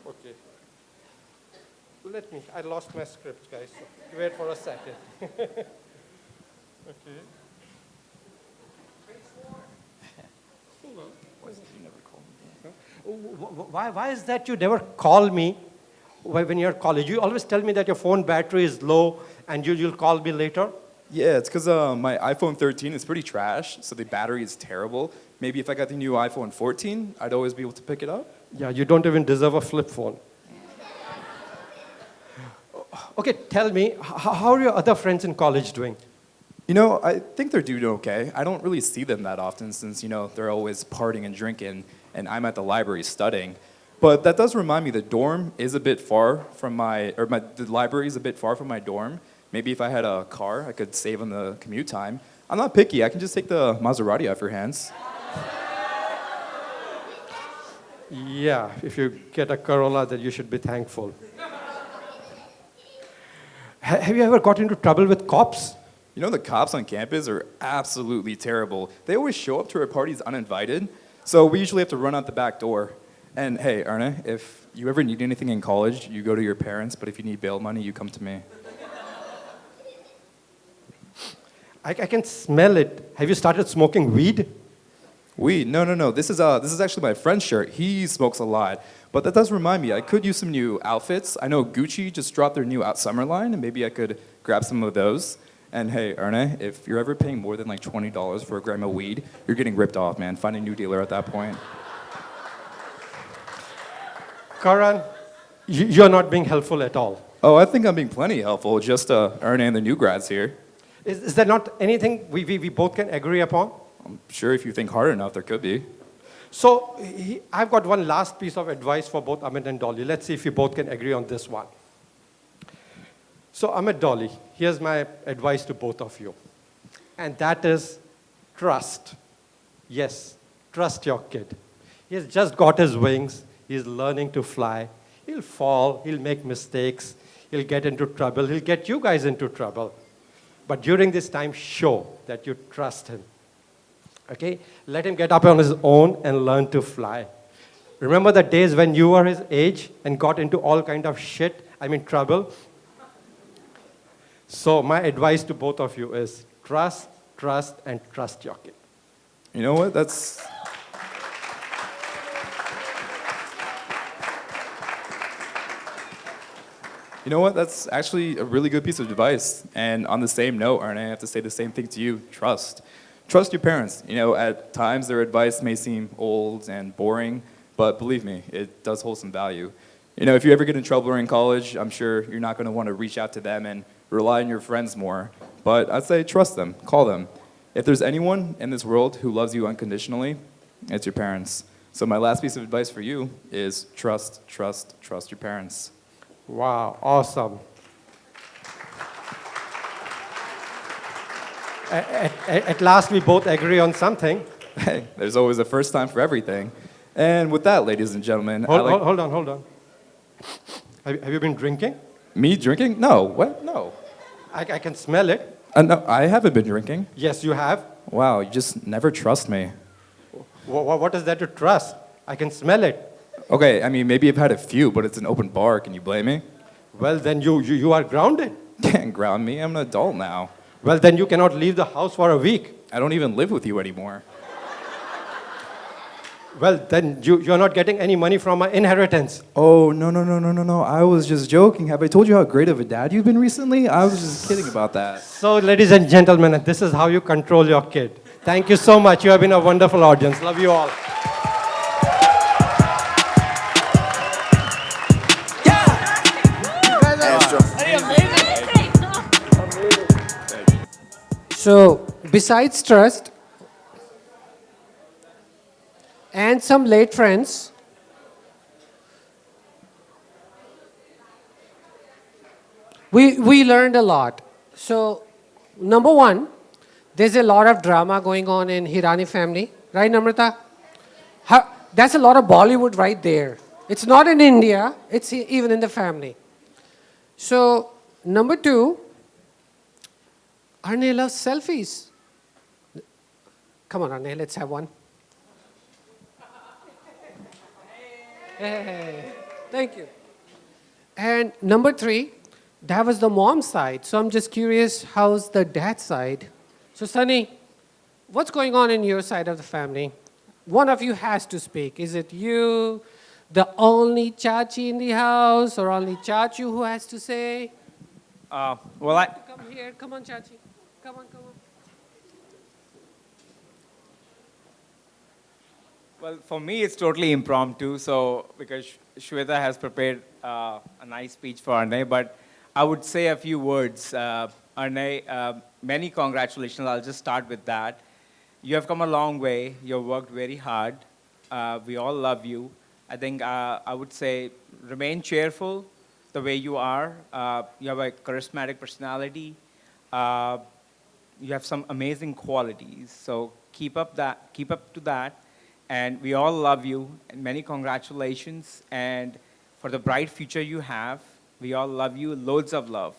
Okay. Let me, I lost my script, guys. So wait for a second. Okay. Why is that you never call me when you're at college? You always tell me that your phone battery is low and you'll call me later. Yeah, it's because my iPhone 13 is pretty trash, so the battery is terrible. Maybe if I got the new iPhone 14, I'd always be able to pick it up. Yeah, you don't even deserve a flip phone. Okay, tell me, how are your other friends in college doing? You know, I think they're doing okay. I don't really see them that often since, you know, they're always partying and drinking, and I'm at the library studying. But that does remind me the dorm is a bit far from the library is a bit far from my dorm. Maybe if I had a car, I could save on the commute time. I'm not picky. I can just take the Maserati out of your hands. Yeah, if you get a Corolla, then you should be thankful. Have you ever got into trouble with cops? You know, the cops on campus are absolutely terrible. They always show up to our parties uninvited, so we usually have to run out the back door. And hey, Arne, if you ever need anything in college, you go to your parents, but if you need bail money, you come to me. I can smell it. Have you started smoking weed? Weed? No. This is actually my friend's shirt. He smokes a lot. But that does remind me, I could use some new outfits. I know Gucci just dropped their new summer line, and maybe I could grab some of those. And hey, Arne, if you're ever paying more than like $20 for a gram of weed, you're getting ripped off, man. Find a new dealer at that point. Karan, you're not being helpful at all. Oh, I think I'm being plenty helpful. Just Arne and the new grads here. Is there not anything we both can agree upon? I'm sure if you think hard enough, there could be. So I've got one last piece of advice for both Amit and Dolly. Let's see if you both can agree on this one. So Amit, Dolly, here's my advice to both of you. And that is trust. Yes, trust your kid. He has just got his wings. He's learning to fly. He'll fall. He'll make mistakes. He'll get into trouble. He'll get you guys into trouble. But during this time, show that you trust him. Okay? Let him get up on his own and learn to fly. Remember the days when you were his age and got into all kind of trouble? So my advice to both of you is trust, and trust your kid. You know what? That's actually a really good piece of advice. And on the same note, Arne, I have to say the same thing to you. Trust. Trust your parents. You know, at times their advice may seem old and boring, but believe me, it does hold some value. You know, if you ever get in trouble in college, I'm sure you're not going to want to reach out to them and rely on your friends more. But I'd say trust them. Call them. If there's anyone in this world who loves you unconditionally, it's your parents. So my last piece of advice for you is trust your parents. Wow, awesome. At last, we both agree on something. Hey, there's always a first time for everything. And with that, ladies and gentlemen... Hold on. Have you been drinking? Me drinking? No. What? No. I can smell it. No, I haven't been drinking. Yes, you have. Wow, you just never trust me. What is there to trust? I can smell it. Okay, I mean, maybe I've had a few, but it's an open bar. Can you blame me? Well, then you are grounded. Can't ground me. I'm an adult now. Well, then you cannot leave the house for a week. I don't even live with you anymore. Well, then you're not getting any money from my inheritance. Oh, no. I was just joking. Have I told you how great of a dad you've been recently? I was just kidding about that. So, ladies and gentlemen, this is how you control your kid. Thank you so much. You have been a wonderful audience. Love you all. So, besides trust and some late friends, we learned a lot. So, number one, there's a lot of drama going on in Hirani family, right, Namrata? That's a lot of Bollywood right there. It's not in India, it's even in the family. So, number two, Arne loves selfies. Come on, Arne, let's have one. Hey, thank you. And number three, that was the mom's side. So I'm just curious, how's the dad side? So Sunny, what's going on in your side of the family? One of you has to speak. Is it you, the only Chachi in the house, or only Chachu who has to say? Come here. Come on, Chachi. Come on. Well, for me, it's totally impromptu. So, because Shweta has prepared a nice speech for Arnay, but I would say a few words. Arnay, many congratulations. I'll just start with that. You have come a long way. You've worked very hard. We all love you. I think I would say remain cheerful the way you are. You have a charismatic personality. You have some amazing qualities. So keep up to that. And we all love you. And many congratulations. And for the bright future you have, we all love you. Loads of love.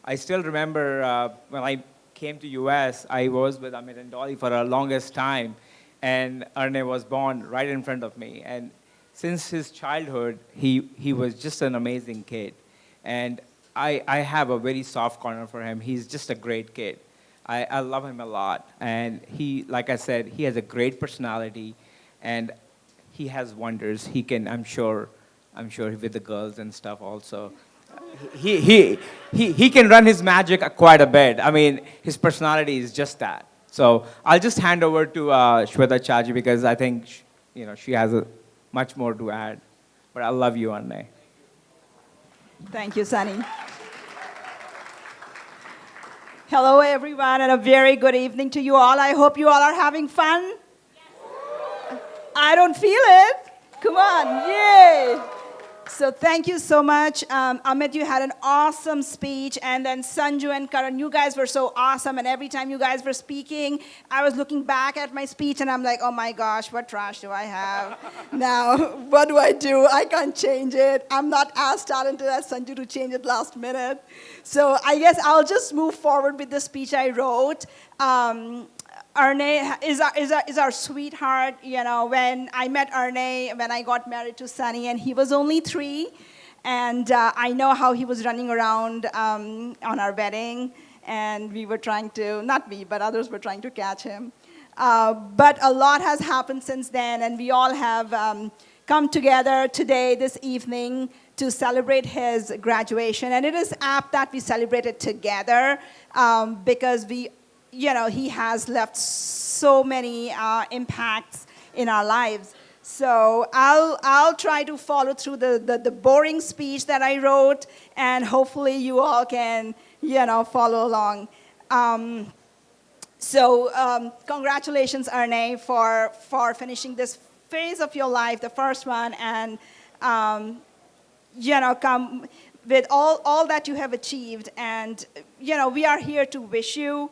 I still remember when I came to US, I was with Amit and Dolly for the longest time. And Arne was born right in front of me. And since his childhood, he was just an amazing kid. And I have a very soft corner for him. He's just a great kid. I love him a lot. And he, like I said, he has a great personality. And he has wonders. He can, I'm sure with the girls and stuff also. He can run his magic quite a bit. I mean, his personality is just that. So I'll just hand over to Shweta Chaji because I think she has much more to add. But I love you, Arne. Thank you, Sunny. Hello, everyone, and a very good evening to you all. I hope you all are having fun. I don't feel it. Come on, yay! So thank you so much. Amit, you had an awesome speech. And then Sanju and Karan, you guys were so awesome. And every time you guys were speaking, I was looking back at my speech and I'm like, oh my gosh, what trash do I have? Now, what do? I can't change it. I'm not as talented as Sanju to change it last minute. So I guess I'll just move forward with the speech I wrote. ARANAY is our sweetheart. You know, when I met ARANAY, when I got married to Sunny, and he was only 3, and I know how he was running around on our wedding, and we were trying to, not we, but others were trying to catch him. But a lot has happened since then, and we all have come together today, this evening, to celebrate his graduation. And it is apt that we celebrate it together because he has left so many impacts in our lives. So I'll try to follow through the boring speech that I wrote, and hopefully you all can, follow along. Congratulations, ARANAY, for finishing this phase of your life, the first one, and come with all that you have achieved. And we are here to wish you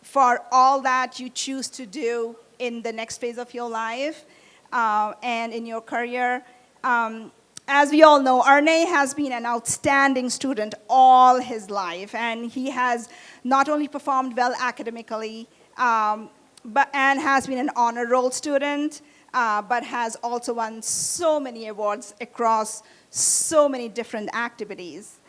for all that you choose to do in the next phase of your life and in your career. As we all know, ARANAY has been an outstanding student all his life, and he has not only performed well academically, and has been an honor roll student, but has also won so many awards across so many different activities.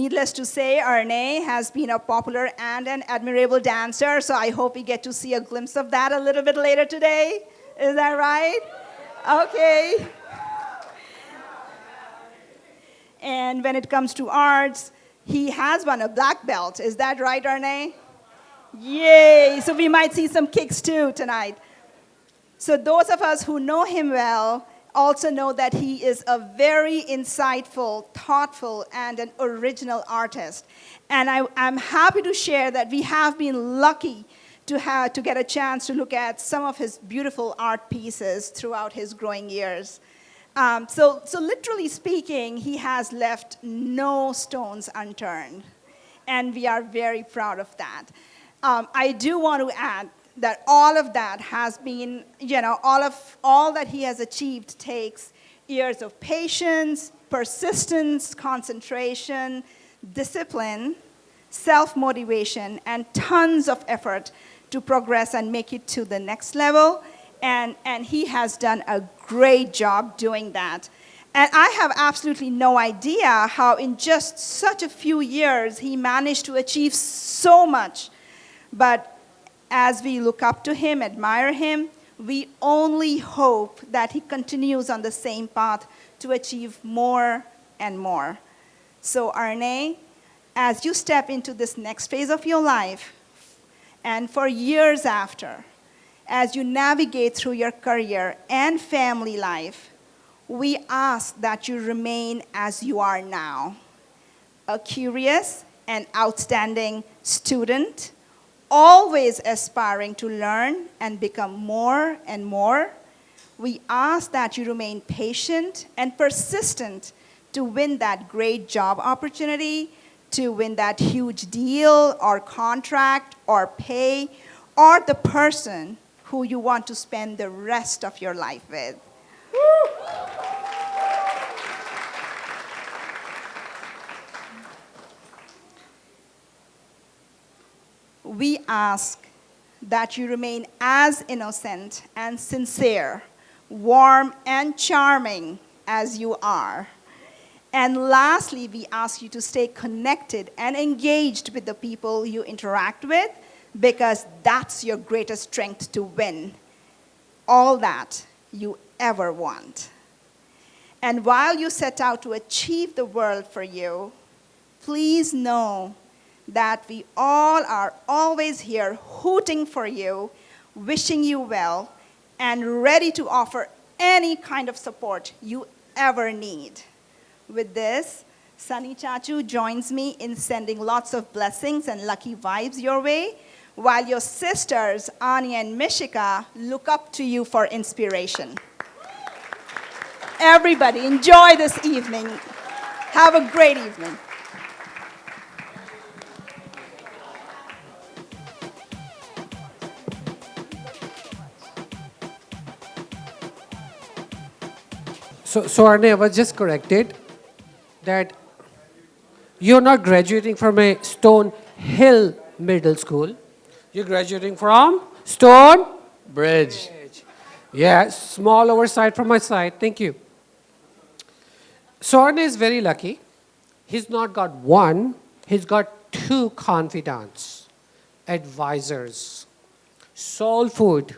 Needless to say, ARANAY has been a popular and an admirable dancer, so I hope we get to see a glimpse of that a little bit later today. Is that right? Okay. And when it comes to arts, he has won a black belt. Is that right, ARANAY? Yay! So we might see some kicks too tonight. So those of us who know him well also know that he is a very insightful, thoughtful, and an original artist. And I'm happy to share that we have been lucky to get a chance to look at some of his beautiful art pieces throughout his growing years. So literally speaking, he has left no stones unturned. And we are very proud of that. I do want to add that all of that has been, all that he has achieved takes years of patience, persistence, concentration, discipline, self-motivation, and tons of effort to progress and make it to the next level. And he has done a great job doing that. And I have absolutely no idea how in just such a few years he managed to achieve so much. But as we look up to him, admire him, we only hope that he continues on the same path to achieve more and more. So ARANAY, as you step into this next phase of your life, and for years after, as you navigate through your career and family life, we ask that you remain as you are now, a curious and outstanding student, always aspiring to learn and become more and more. We ask that you remain patient and persistent to win that great job opportunity, to win that huge deal or contract or pay, or the person who you want to spend the rest of your life with. We ask that you remain as innocent and sincere, warm and charming as you are. And lastly, we ask you to stay connected and engaged with the people you interact with, because that's your greatest strength to win all that you ever want. And while you set out to achieve the world for you, please know that we all are always here hooting for you, wishing you well, and ready to offer any kind of support you ever need. With this, Sunny Chachu joins me in sending lots of blessings and lucky vibes your way while your sisters, Ani and Mishika, look up to you for inspiration. Everybody, enjoy this evening. Have a great evening. So Arne, I was just corrected that you're not graduating from a Stone Hill Middle School. You're graduating from Stone Bridge. Yeah, small oversight from my side. Thank you. So Arne is very lucky. He's not got one, he's got two confidants, advisors, soul food,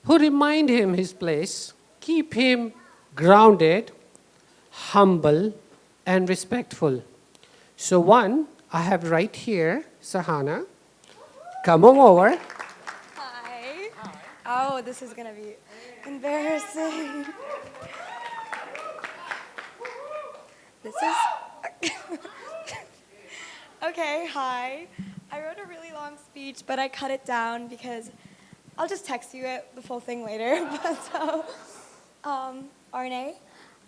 who remind him his place, keep him grounded, humble, and respectful. So one, I have right here, Sahana. Come on over. Hi. Oh, this is gonna be embarrassing. This is... Okay, hi. I wrote a really long speech, but I cut it down because I'll just text you the full thing later. But so, Arne,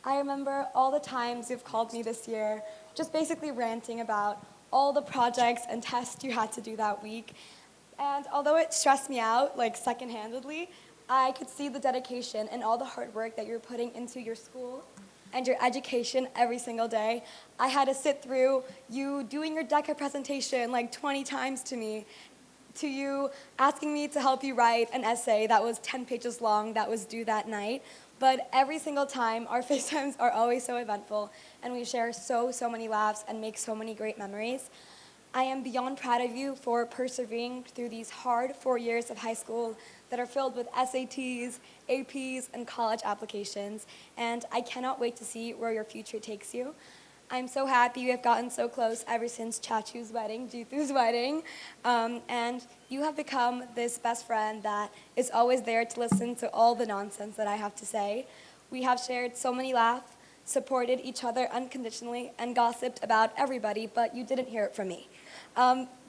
I remember all the times you've called me this year, just basically ranting about all the projects and tests you had to do that week. And although it stressed me out, like second-handedly, I could see the dedication and all the hard work that you're putting into your school and your education every single day. I had to sit through you doing your DECA presentation like 20 times to me, to you asking me to help you write an essay that was 10 pages long that was due that night. But every single time, our FaceTimes are always so eventful, and we share so many laughs and make so many great memories. I am beyond proud of you for persevering through these hard 4 years of high school that are filled with SATs, APs, and college applications, and I cannot wait to see where your future takes you. I'm so happy you have gotten so close ever since Chachu's wedding, Jithu's wedding, and you have become this best friend that is always there to listen to all the nonsense that I have to say. We have shared so many laughs, supported each other unconditionally, and gossiped about everybody, but you didn't hear it from me.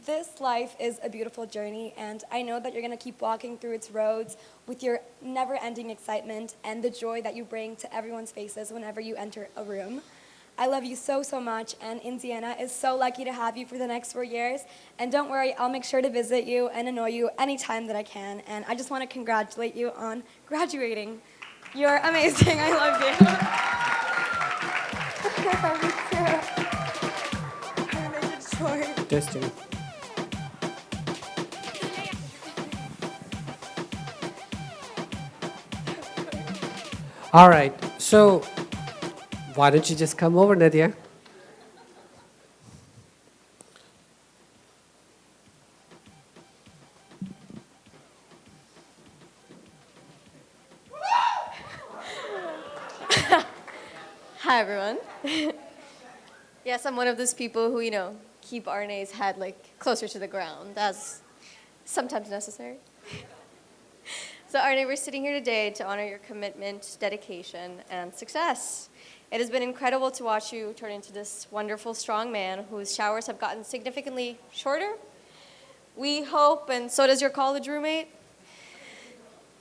This life is a beautiful journey, and I know that you're going to keep walking through its roads with your never-ending excitement and the joy that you bring to everyone's faces whenever you enter a room. I love you so much, and Indiana is so lucky to have you for the next 4 years. And don't worry, I'll make sure to visit you and annoy you anytime that I can. And I just want to congratulate you on graduating. You're amazing. I love you. Testing. All right, so why don't you just come over, Nadia? Hi, everyone. Yes, I'm one of those people who, keep Arne's head closer to the ground, as sometimes necessary. So Arne, we're sitting here today to honor your commitment, dedication, and success. It has been incredible to watch you turn into this wonderful, strong man whose showers have gotten significantly shorter. We hope, and so does your college roommate.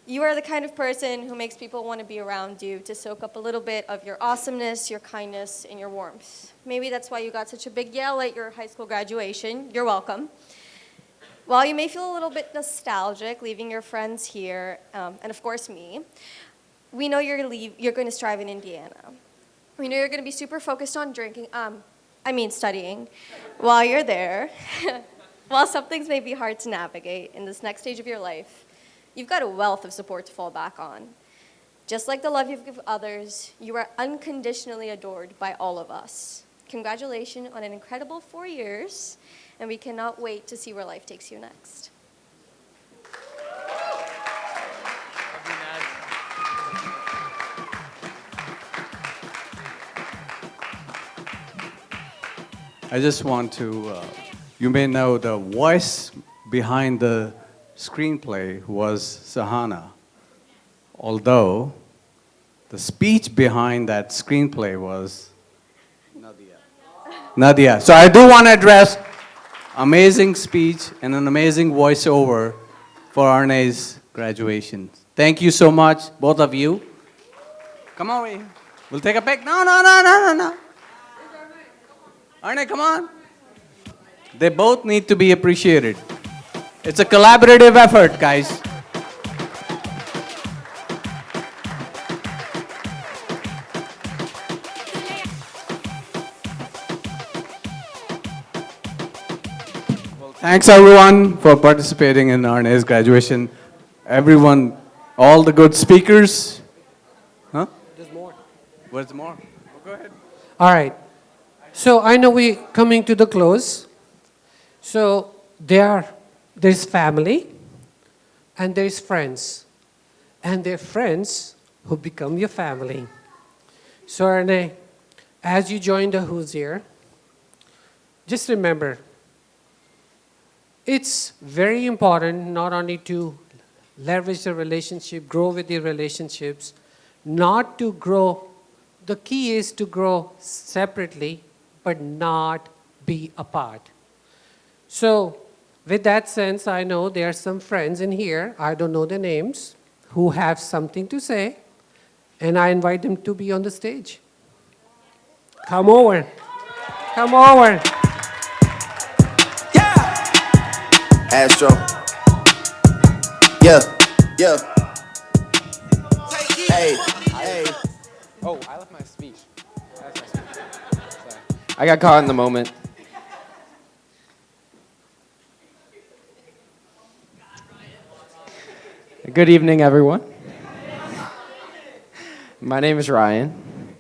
You are the kind of person who makes people want to be around you to soak up a little bit of your awesomeness, your kindness, and your warmth. Maybe that's why you got such a big yell at your high school graduation. You're welcome. While you may feel a little bit nostalgic leaving your friends here, and of course me, we know you're going to strive in Indiana. We know you're going to be super focused on studying while you're there. While some things may be hard to navigate in this next stage of your life, you've got a wealth of support to fall back on. Just like the love you give others, you are unconditionally adored by all of us. Congratulations on an incredible 4 years, and we cannot wait to see where life takes you next. I just want to, you may know the voice behind the screenplay was Sahana, although the speech behind that screenplay was Nadia. So I do want to address amazing speech and an amazing voiceover for Aranay's graduation. Thank you so much, both of you. Come on, we'll take a pic. No. Aranay, come on. They both need to be appreciated. It's a collaborative effort, guys. Thanks everyone for participating in Aranay's graduation. Everyone, all the good speakers. Huh? There's more. Where's more? Go ahead. All right. So I know we're coming to the close. So there's family and there's friends. And they're friends who become your family. So Aranay, as you join the Who's Here, just remember, it's very important not only to leverage the relationship, grow with the relationships, not to grow. The key is to grow separately, but not be apart. So with that sense, I know there are some friends in here, I don't know their names, who have something to say, and I invite them to be on the stage. Come over. Come over. Astro. Yeah. Hey. Oh, I left my speech. Sorry. I got caught in the moment. Good evening, everyone. My name is Ryan.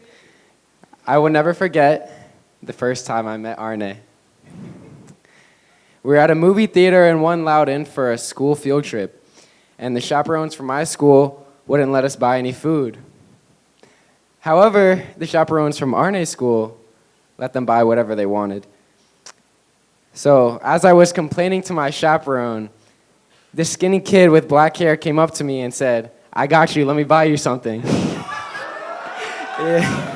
I will never forget the first time I met Aranay. We were at a movie theater in One Loudoun for a school field trip, and the chaperones from my school wouldn't let us buy any food. However, the chaperones from Aranay's school let them buy whatever they wanted. So, as I was complaining to my chaperone, this skinny kid with black hair came up to me and said, "I got you, let me buy you something." Yeah.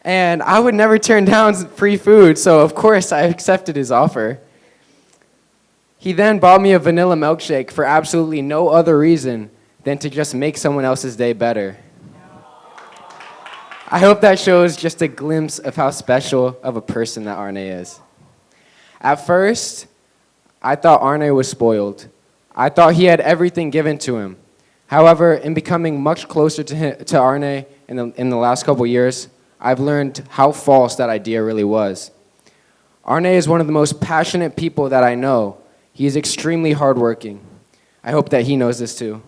And I would never turn down free food, so of course I accepted his offer. He then bought me a vanilla milkshake for absolutely no other reason than to just make someone else's day better. I hope that shows just a glimpse of how special of a person that Aranay is. At first, I thought Aranay was spoiled. I thought he had everything given to him. However, in becoming much closer to Aranay in the last couple years, I've learned how false that idea really was. Aranay is one of the most passionate people that I know. He is extremely hardworking. I hope that he knows this too.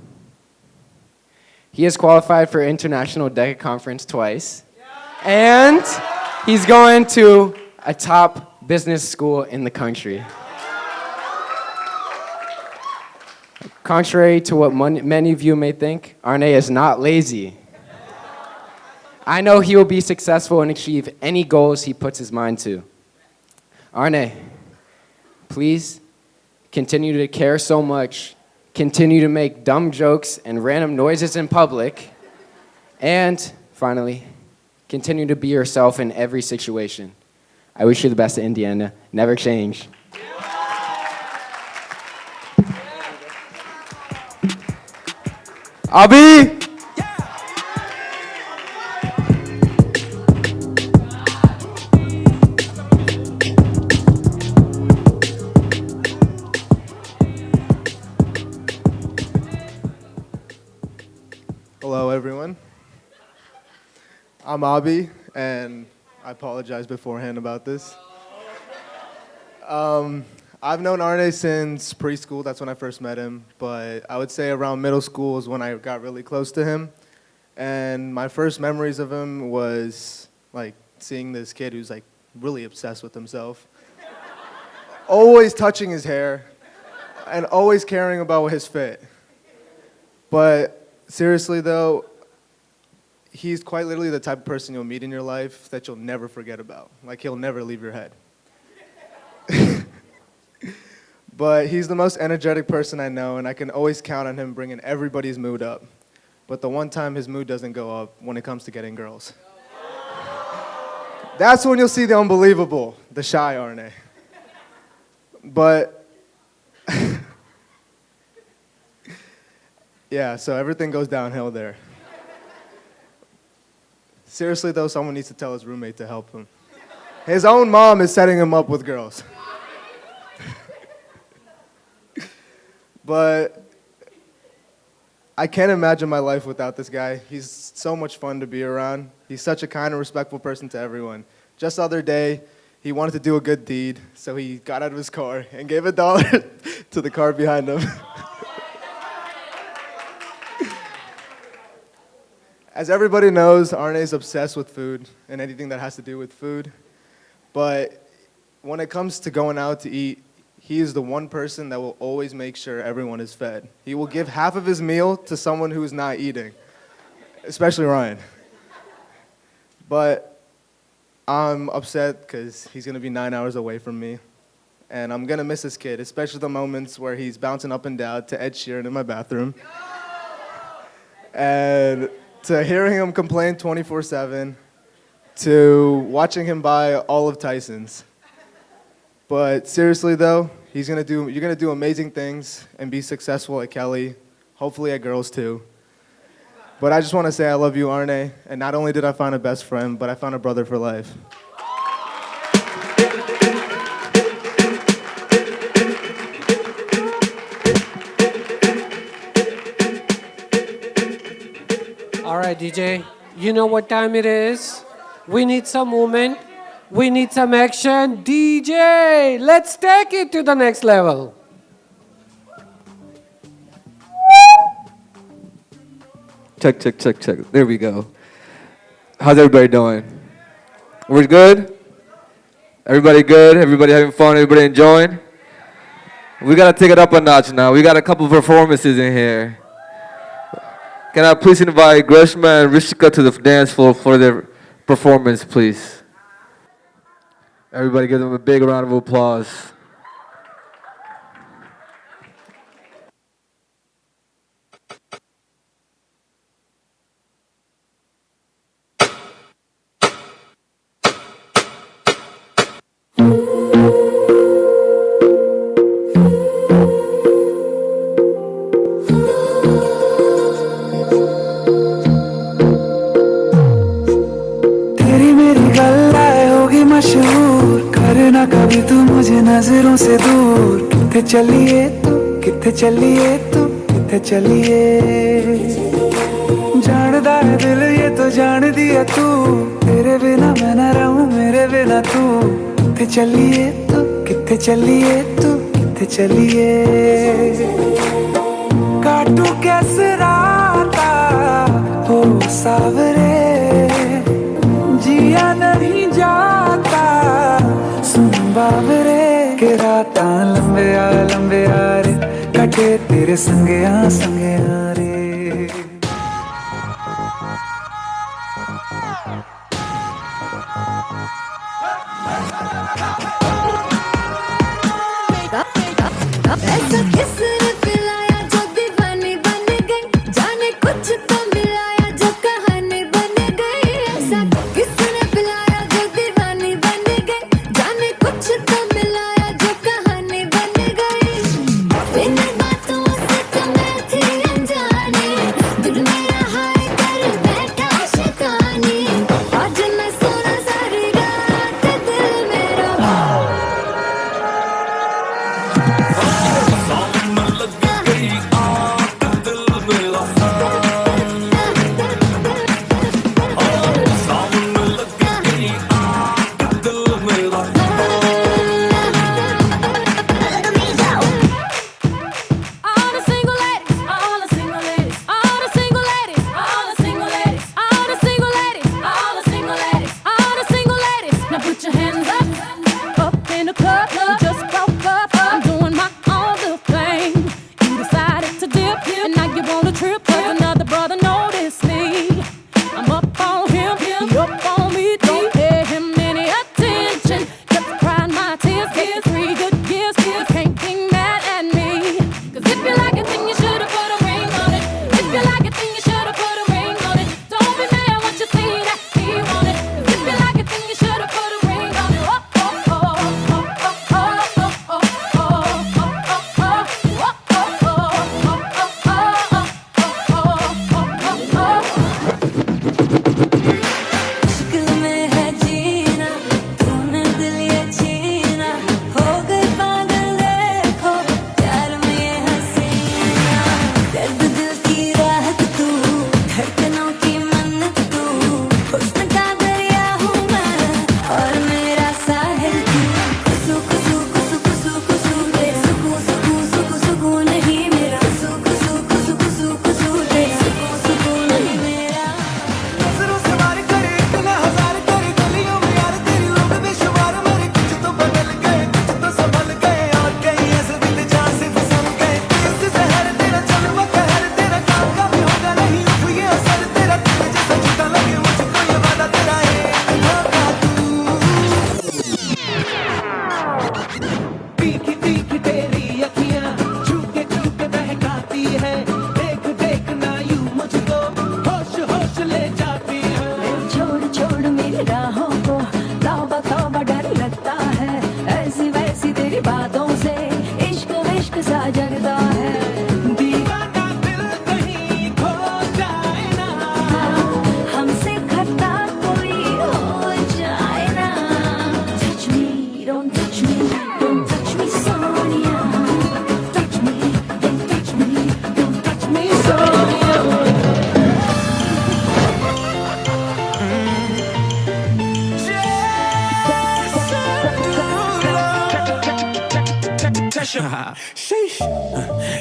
He has qualified for International DECA Conference twice, and he's going to a top business school in the country. Contrary to what many of you may think, Aranay is not lazy. I know he will be successful and achieve any goals he puts his mind to. Aranay, please continue to care so much, continue to make dumb jokes and random noises in public, and finally, continue to be yourself in every situation. I wish you the best at Indiana. Never change. Abi! Hello, everyone. I'm Abi, and I apologize beforehand about this. I've known Aranay since preschool. That's when I first met him. But I would say around middle school is when I got really close to him. And my first memories of him was like seeing this kid who's like really obsessed with himself, always touching his hair, and always caring about his fit. But seriously, though, he's quite literally the type of person you'll meet in your life that you'll never forget about. Like, he'll never leave your head. But he's the most energetic person I know, and I can always count on him bringing everybody's mood up. But the one time his mood doesn't go up when it comes to getting girls. That's when you'll see the unbelievable. the shy Arne. But yeah, so everything goes downhill there. Seriously though, someone needs to tell his roommate to help him. His own mom is setting him up with girls. But I can't imagine my life without this guy. He's so much fun to be around. He's such a kind and respectful person to everyone. Just the other day, he wanted to do a good deed, so he got out of his car and gave $1 to the car behind him. As everybody knows, Arne's obsessed with food and anything that has to do with food. But when it comes to going out to eat, he is the one person that will always make sure everyone is fed. He will give half of his meal to someone who is not eating, especially Ryan. But I'm upset because he's going to be 9 hours away from me. And I'm going to miss this kid, especially the moments where he's bouncing up and down to Ed Sheeran in my bathroom. And to hearing him complain 24/7, to watching him buy all of Tyson's. But seriously though, you're gonna do amazing things and be successful at Kelly, hopefully at Girls too. But I just want to say I love you, Arne, and not only did I find a best friend, but I found a brother for life. All right, DJ, you know what time it is? We need some movement. We need some action. DJ, let's take it to the next level. Check, check, check, check. There we go. How's everybody doing? We're good? Everybody good? Everybody having fun? Everybody enjoying? We got to take it up a notch now. We got a couple performances in here. Can I please invite Greshma and Rishika to the dance floor for their performance, please? Everybody give them a big round of applause. तेरी मेरी गल्लाए होगी मशहूर करना कभी तू मुझे नजरों से दूर किथे चलिए तू किथे चलिए तू किथे चलिए जानदा है दिल ये तो जान दिया तू तेरे बिना मैं न रहूं मेरे बिना तू किथे चलिए तू किथे चलिए तू किथे चलिए काटू कैसे राता हो सावरे जिया नहीं जाता सुन बाबरे के राता लंबे आ रे कटे तेरे संगे आ रे ऐसा किसने पिलाया जो दीवानी बन गई जाने कुछ तो मिलाया जो कहानी बन गई ऐसा किसने पिलाया जो दीवानी बन गई जाने कुछ तो मिलाया जो कहानी बन गई इन बातों से तो मैं थी अनजानी दिल मेरा हाय कर बैठा शैतानी आज मैं सोना सारी रात दिल मेरा है दीवाना दिल कहीं खो जाए ना हमसे खता कोई हो जाए ना touch me don't touch me don't touch me Sonia touch me don't touch me don't touch me Sonia Sheesh.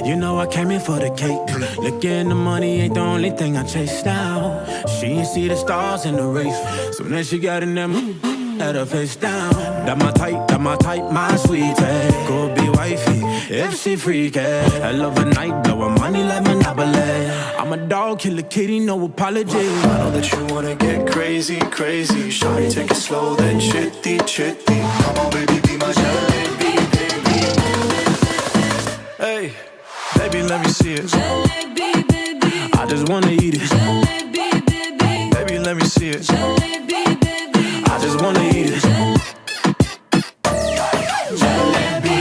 You know I came in for the cake. Looking the money ain't the only thing I chase now. She ain't see the stars in the race. Soon as she got in them, had her face down. That my type, my sweetie. Go be wifey if she freaky. I love a night, blowin' money like Monopoly. I'm a dog, kill a kitty, no apology. I know that you wanna get crazy, crazy. Shawty, take it slow, then chitty, chitty. Come on, baby, be my jalebi, baby. Hey, baby, let me see it. I just wanna eat it. Baby, let me see it. I just wanna eat it. Jalebi,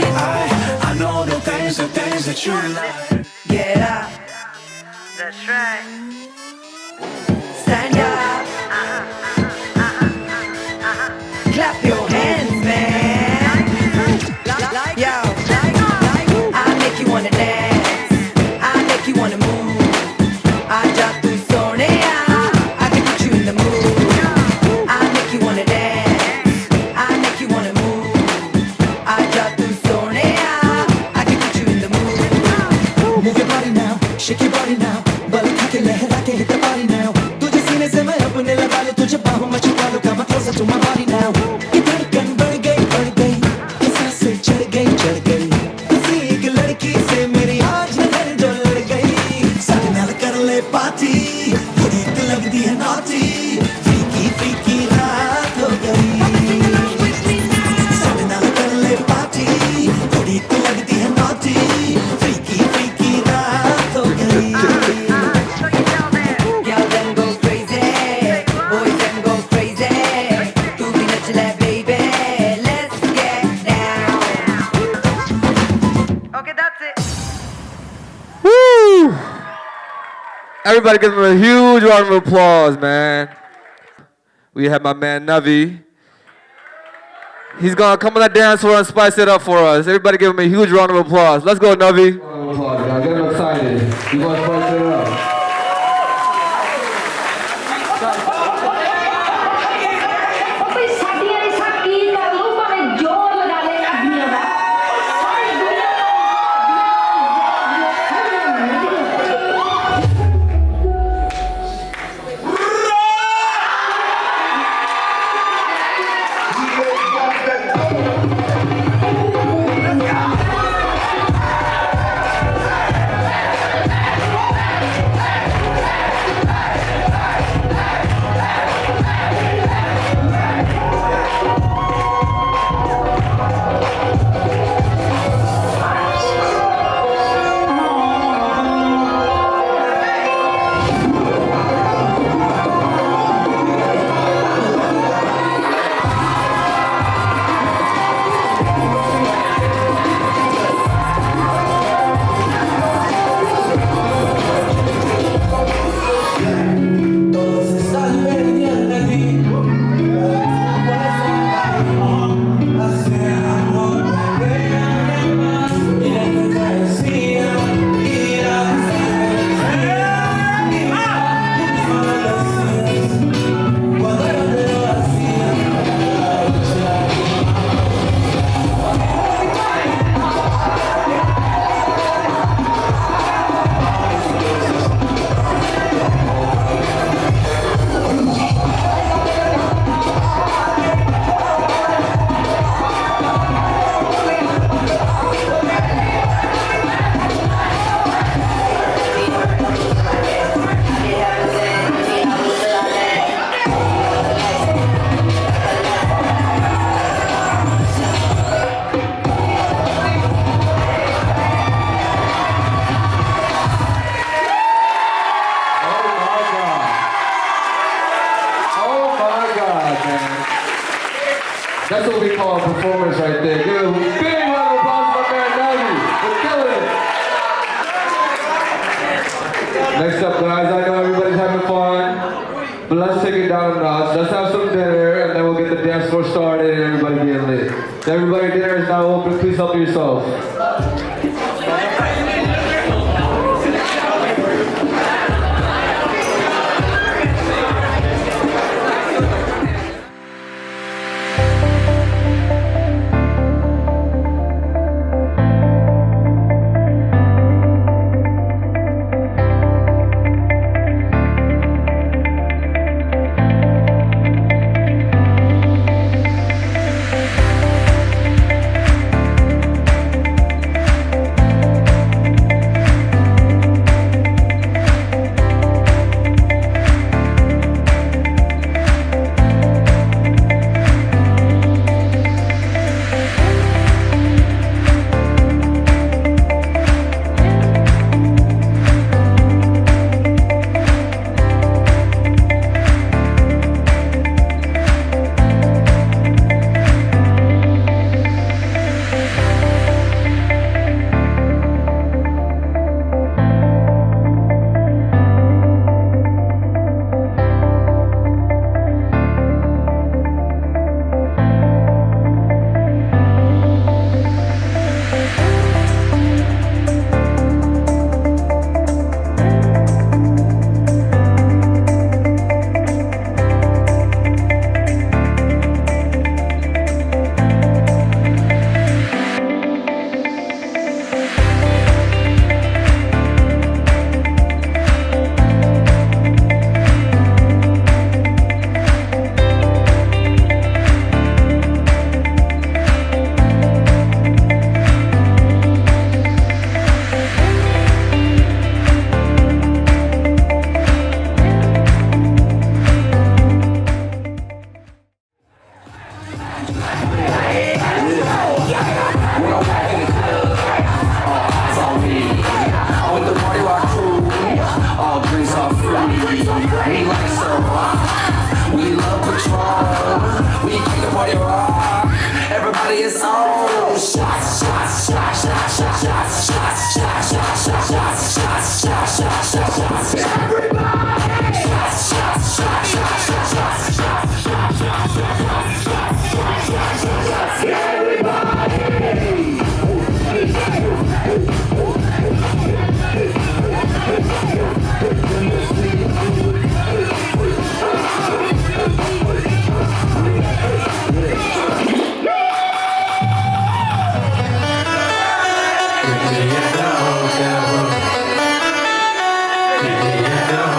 I know the things that you like. Get up, that's right. Stand up, clap your hands, man. Yo, I make you wanna dance, I make you wanna move. Aja tu sonea, I can put you in the mood. I make you wanna dance, I make you wanna move. Aja tu sonea, I can put you in the mood. Move your body now, shake your body now. बल खा के लहरा के hit the body now. तुझे सीने से मैं अपने लगा लूं, तुझे बाहों में छुपा लूं. Come closer to my body now. ये धड़कन बढ़ गई, ये सांसें चढ़ गई. किसी एक लड़की से मेरी आज नजर जो लड़ गई. साथ नाल कर ले पार्टी, थोड़ी तो लगती है naughty. फीकी फीकी रात हो गई. साथ नाल कर ले पार्टी, थोड़ी तो लगती है naughty. फीकी फीकी रात हो गई. Girl them go crazy, boys them go crazy. Tu भी नच ले baby, let's get down. Okay, that's it. Woo! Everybody give him a huge round of applause, man. We have my man Navi. He's gonna come on that dance floor and spice it up for us. Everybody give him a huge round of applause. Let's go, Navi. Applause, guys. Get him excited. He's gonna spice it up. That's what we call a performance right there. Give a big round of applause for my man Navi. We're killing it. Next up, guys, I know everybody's having fun, but let's take it down a notch. Let's have some dinner, and then we'll get the dance floor started and everybody being lit. So everybody, dinner is now open. Please help yourself. Everybody is on. Shots, shots, shots, shots, shots, shots, shots, shots, shots, shots, shots, shots, shots, shots, shots, shots, shots. Everybody. Shots, shots, shots, shots, shots, shots, shots, shots, shots, shots, shots, shots, shots. Everybody. Yeah.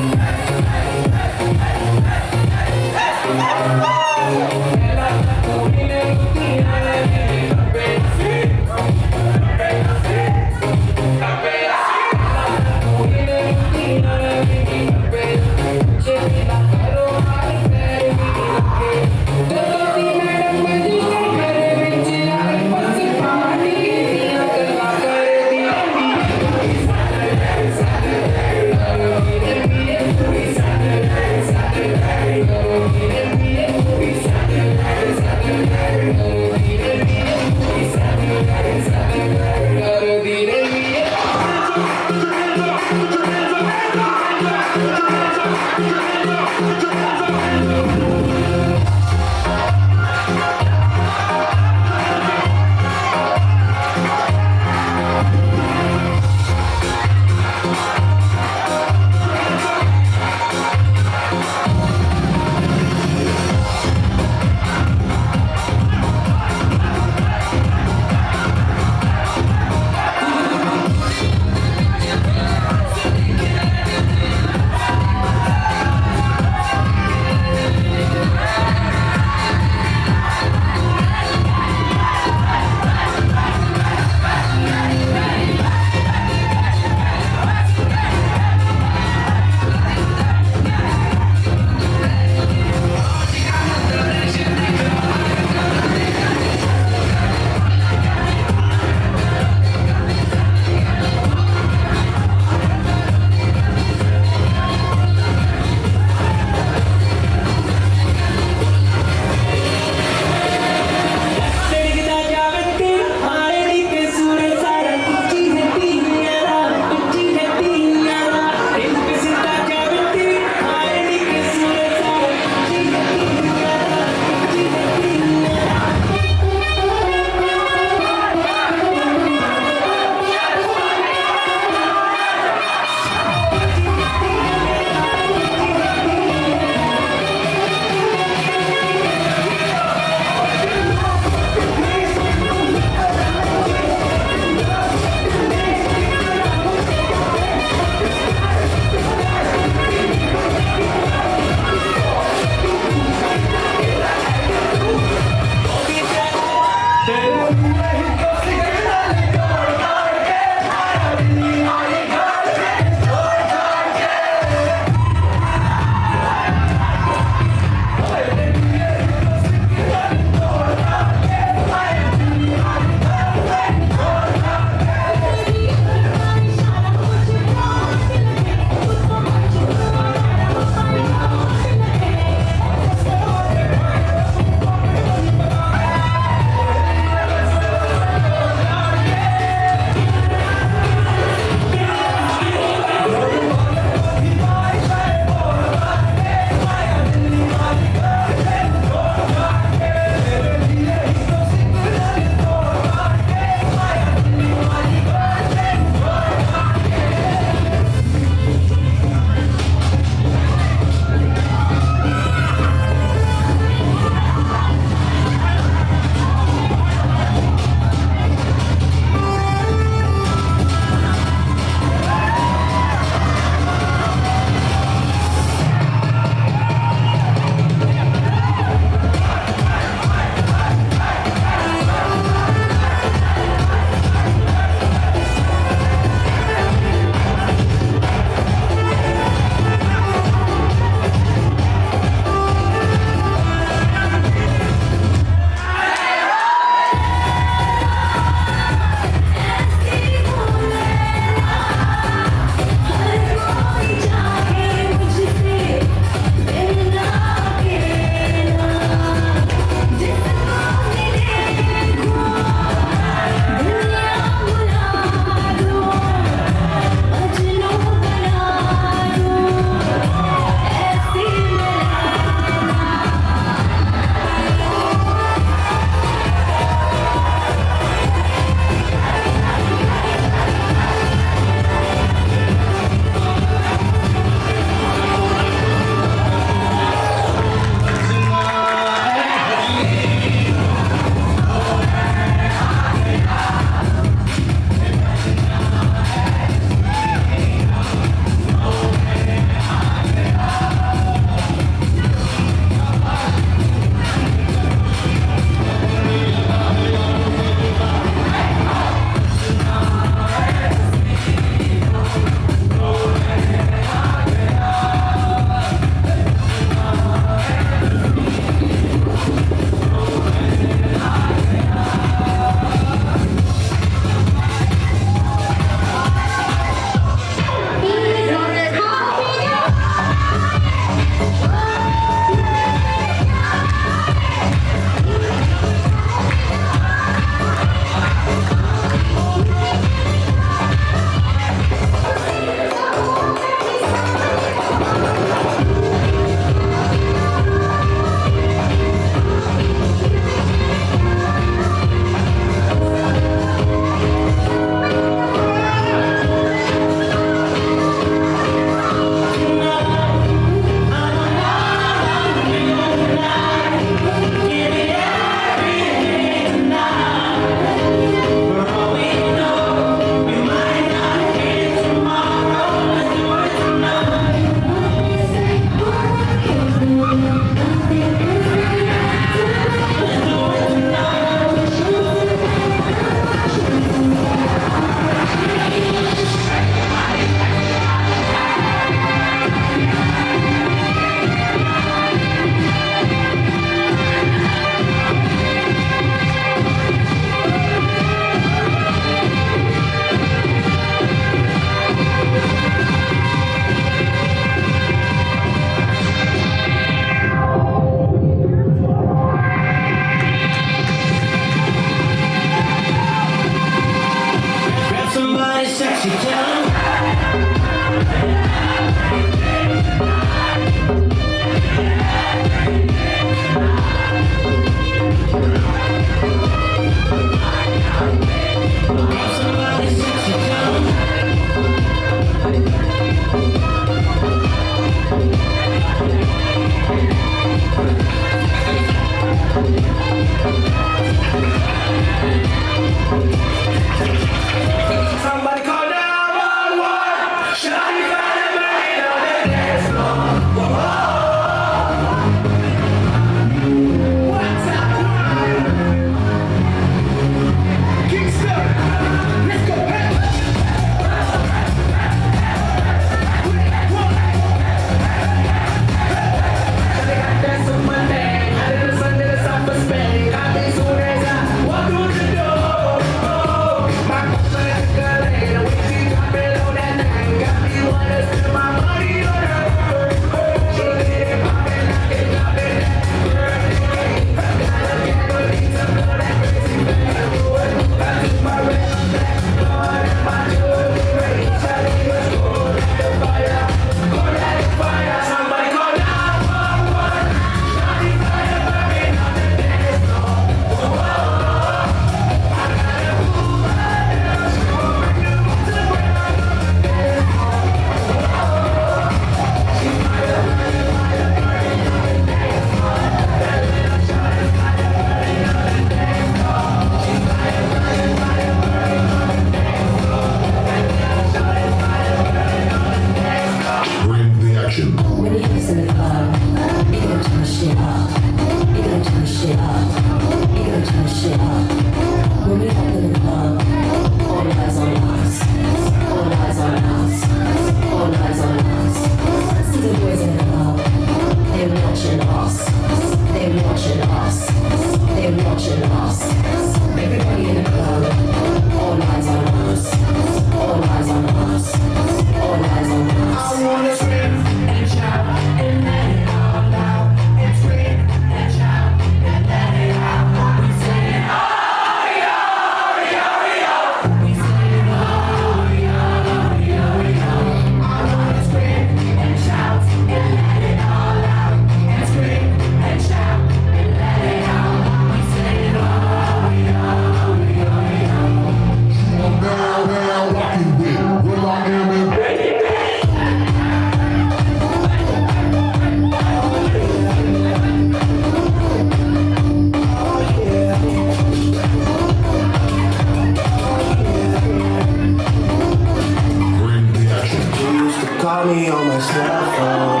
Call me on my cell phone.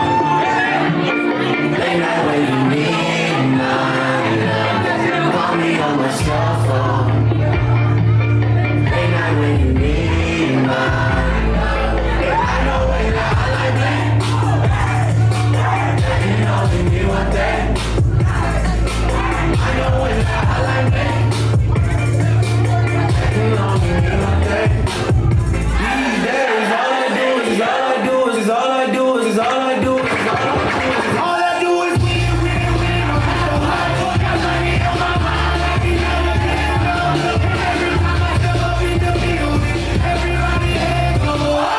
Late night when you need my love. Call me on my cell phone. Late night when you need my love. I know when I like that. You know give me one day. I know when I like that. You know give me one day. These days all I do is all I do is all I do is all I do is all I do is win, win, win. No matter what, I got money on my mind. Every night I get around. Every time I step up in the building, everybody head go up.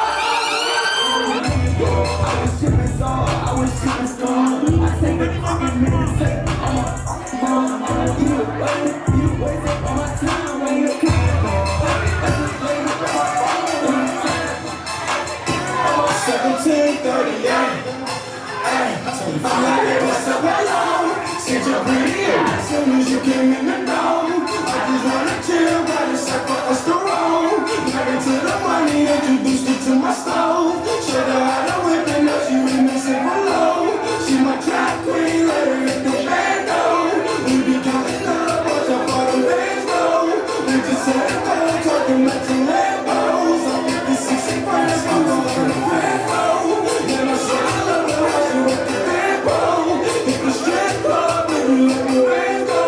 I was shipping song, I was shipping song. I take the fucking minutes, take all my you wasted all my time when you can't. 1738. Hey, so you feel like it was so long. Sit your pretty ass as soon as you came in the door. I just wanna chill by the side for us to roll. Married to the money, introduced her to my stove. Showed her how to whip and now she remixing for low. She my trap queen, let her hit the bando. We be counting up, watch out for the bands roll. We just said it well, talking about two Lambos. I'm 56 and first, I'm going to the fast roll. Then I said I love her, how she with the tempo. Hit the strip club, baby, let the rain go.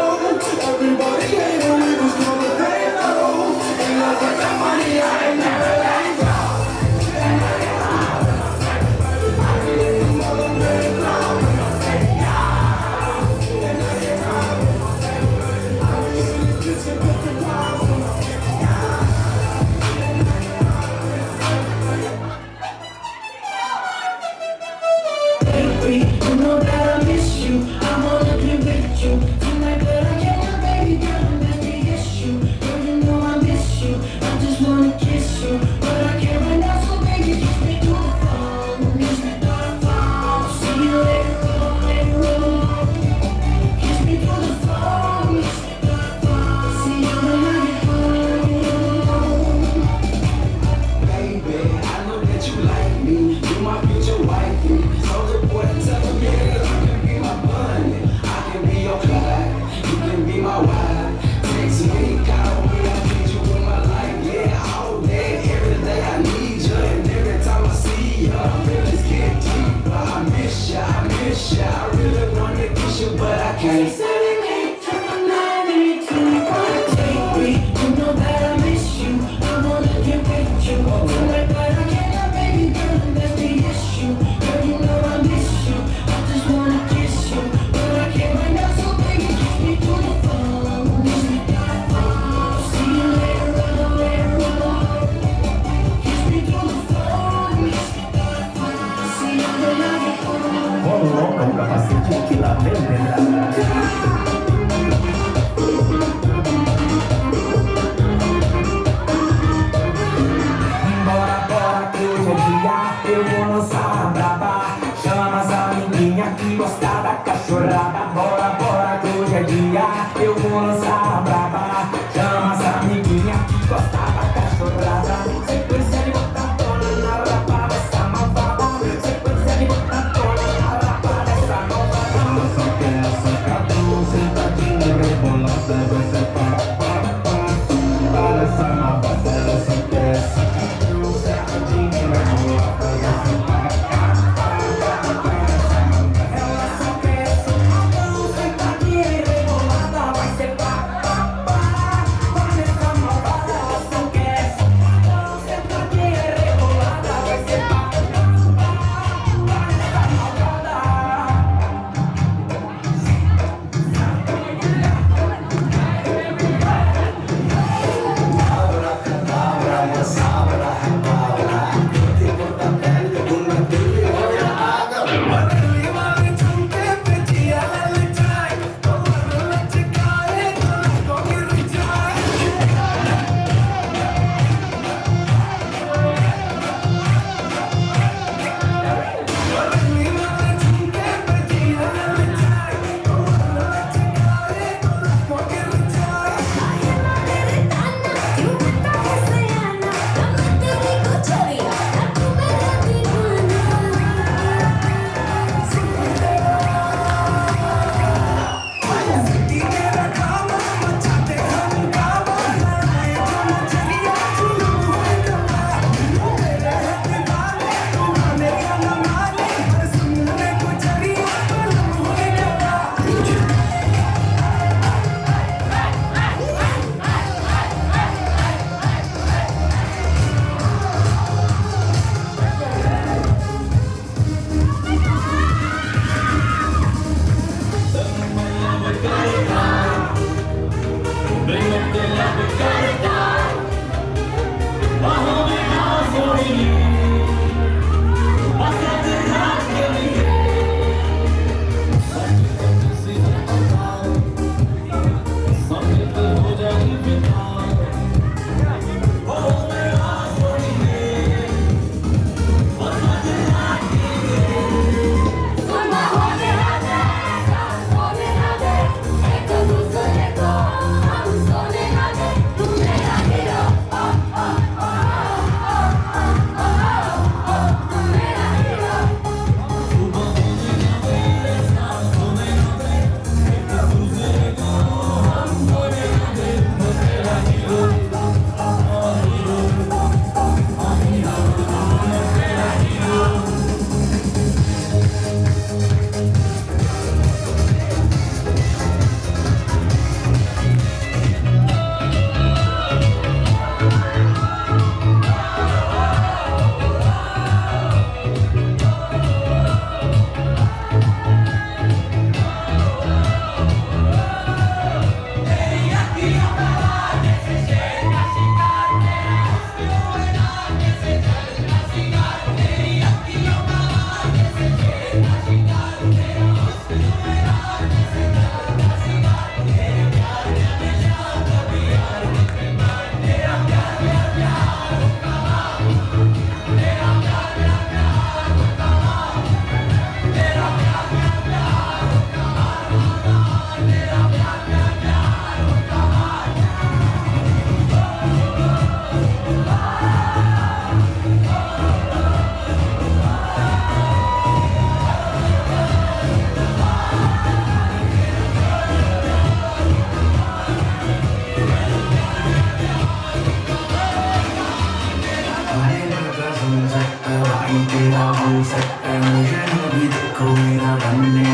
miss you. I really wanna kiss you, but I can't. She said it can't turn my mind into one. Take me, you know that I miss you. I wanna get with you tonight, but I can't, baby girl, and that's the issue. Girl, you know I miss you. I just wanna kiss you, but I can't right now. So baby, kiss me through the phone. Kiss me through the phone. See you later on, later on. Kiss me through the phone. Kiss me through the phone. See you when I get home. Oh, con capacità che la vendrà. Bora, bora, que hoje é dia, eu vou lançar a braba. Chama as amiguinhas que gosta da cachorrada. Bora, bora, que hoje é dia, eu vou lançar a braba. Chama as amiguinhas que gosta da cachorrada. Sequência de botatona na rapa dessa malvada. Sequência de botatona na rapa dessa malvada. Ela só quer sacadão, sentadinha, rebolada. Vai ser pá, pá, pá. Para essa malvada, ela só quer sacadão, sentadinha, rebolada. Vai ser pá, pá, pá. Ela só quer sacadão, sentadinha, rebolada. Vai ser pá, pá, pá. Para essa malvada, ela só quer sacadão, sentadinha, rebolada. Vai ser pá, pá, pá. Para essa तेरा हो सकता है मुझे भी देखो मेरा बनने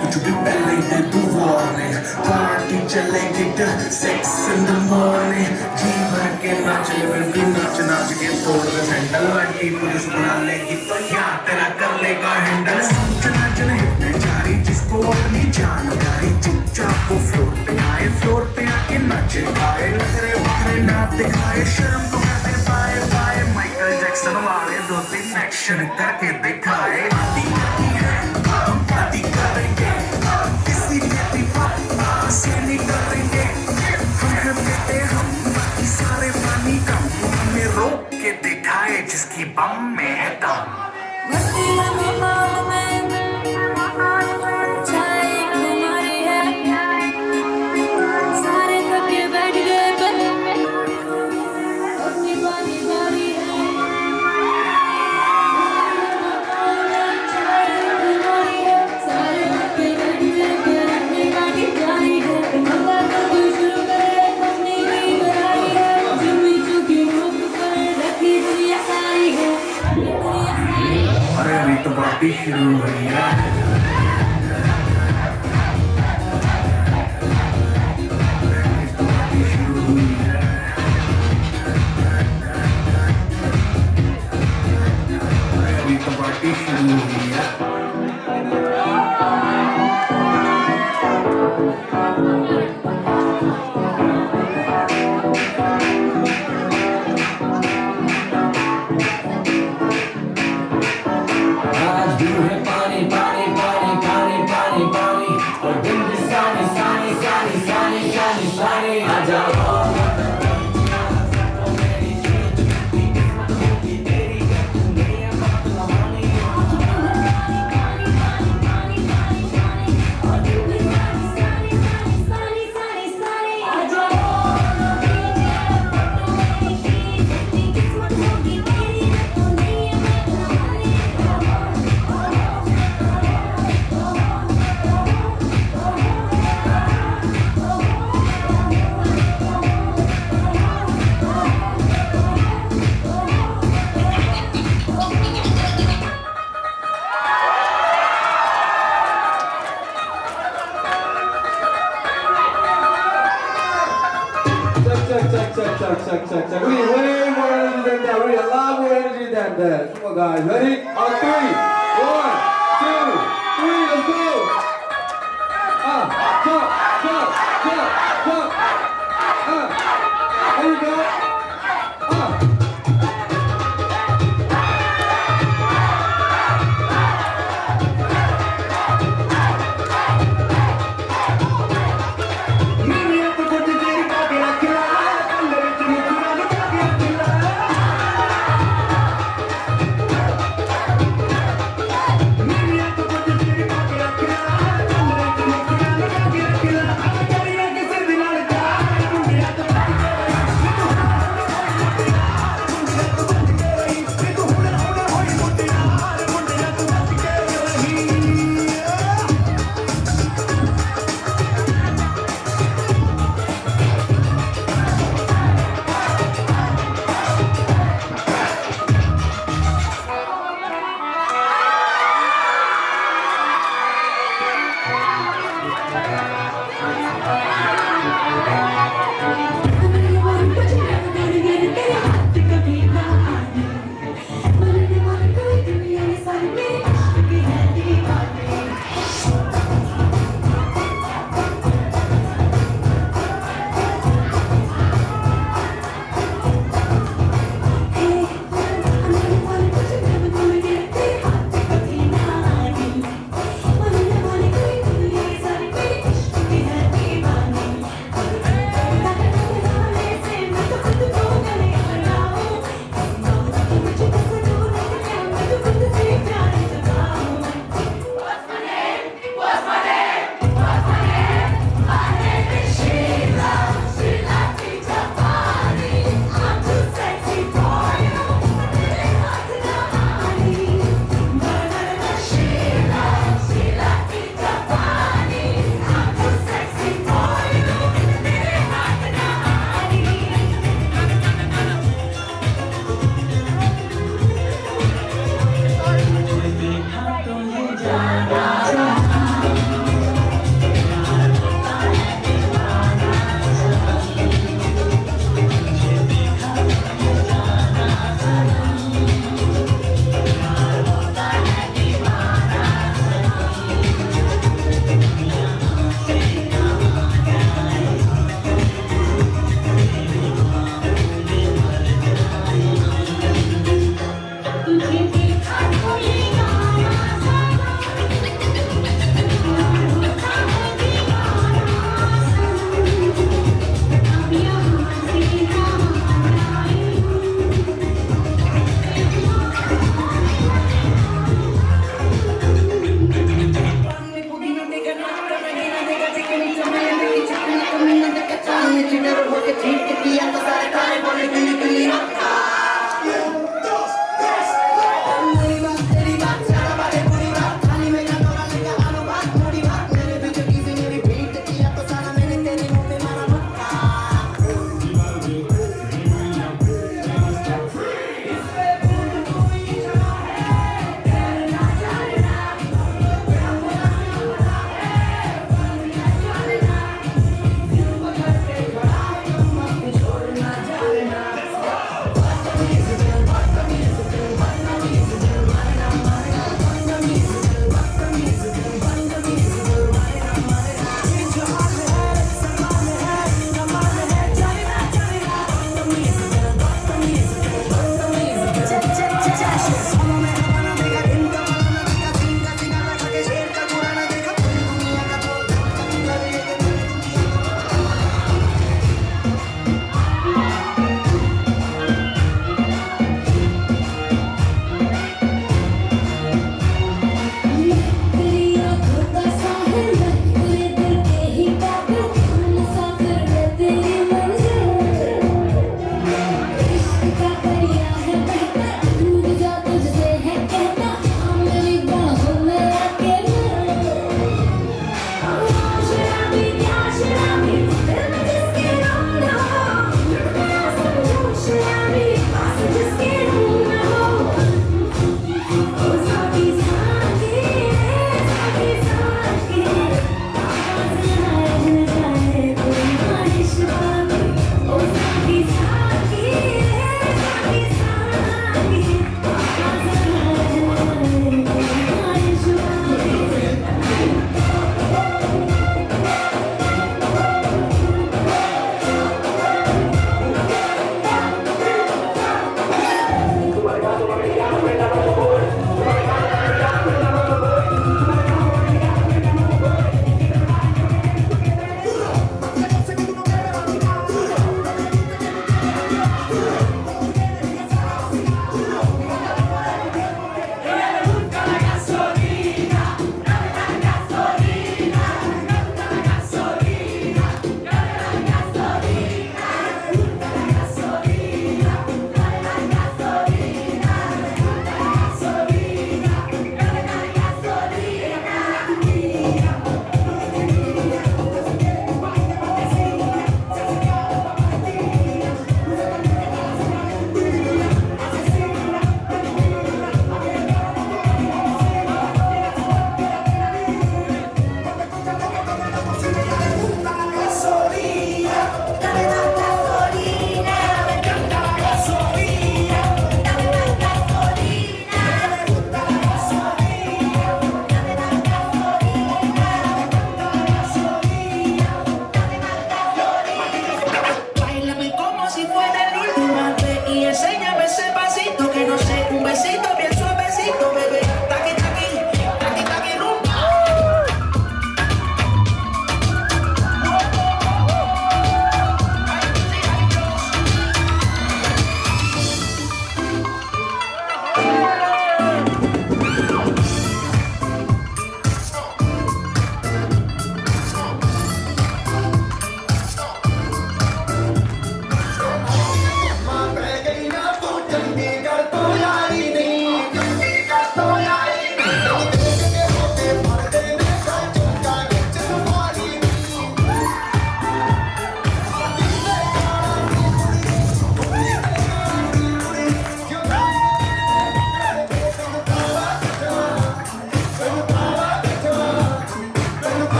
कुछ भी पहले दे तू warning पार्टी चलेगी till 6 in the morning जी भर के नाचे भी नाच नाच के तोड़ दे सैंडल आंटी पुलिस बुला लेगी तो यार तेरा कर लेगा हैंडल समझ नाचने हिटने जारी जिसको अपनी जान प्यारी चुपचाप वो फ्लोर पे आके नाचे गाए नखरे वखरे ना दिखाए शर्म तो कर दे पाए पाए माइकल जैक्सन वाले 2-3 एक्शन करके दिखाए आती है हम आती करेंगे किसी ने भी से नहीं करेंगे हम हैं बेटे हम बाकी सारे पानी कम हमें रोक के दिखाए जिसकी बम में है दम अरे अभी तो पार्टी शुरू हुई है अभी तो पार्टी शुरू हुई है आज भी है पानी पानी पानी पानी पानी पानी और दिन भी सानी सानी सानी सानी सानी सानी आ जाओ Check. We need way more energy than that. We need a lot more energy than that. Come on, guys. Ready? On 3. 1, 2, 3. Let's go. Jump. There you go.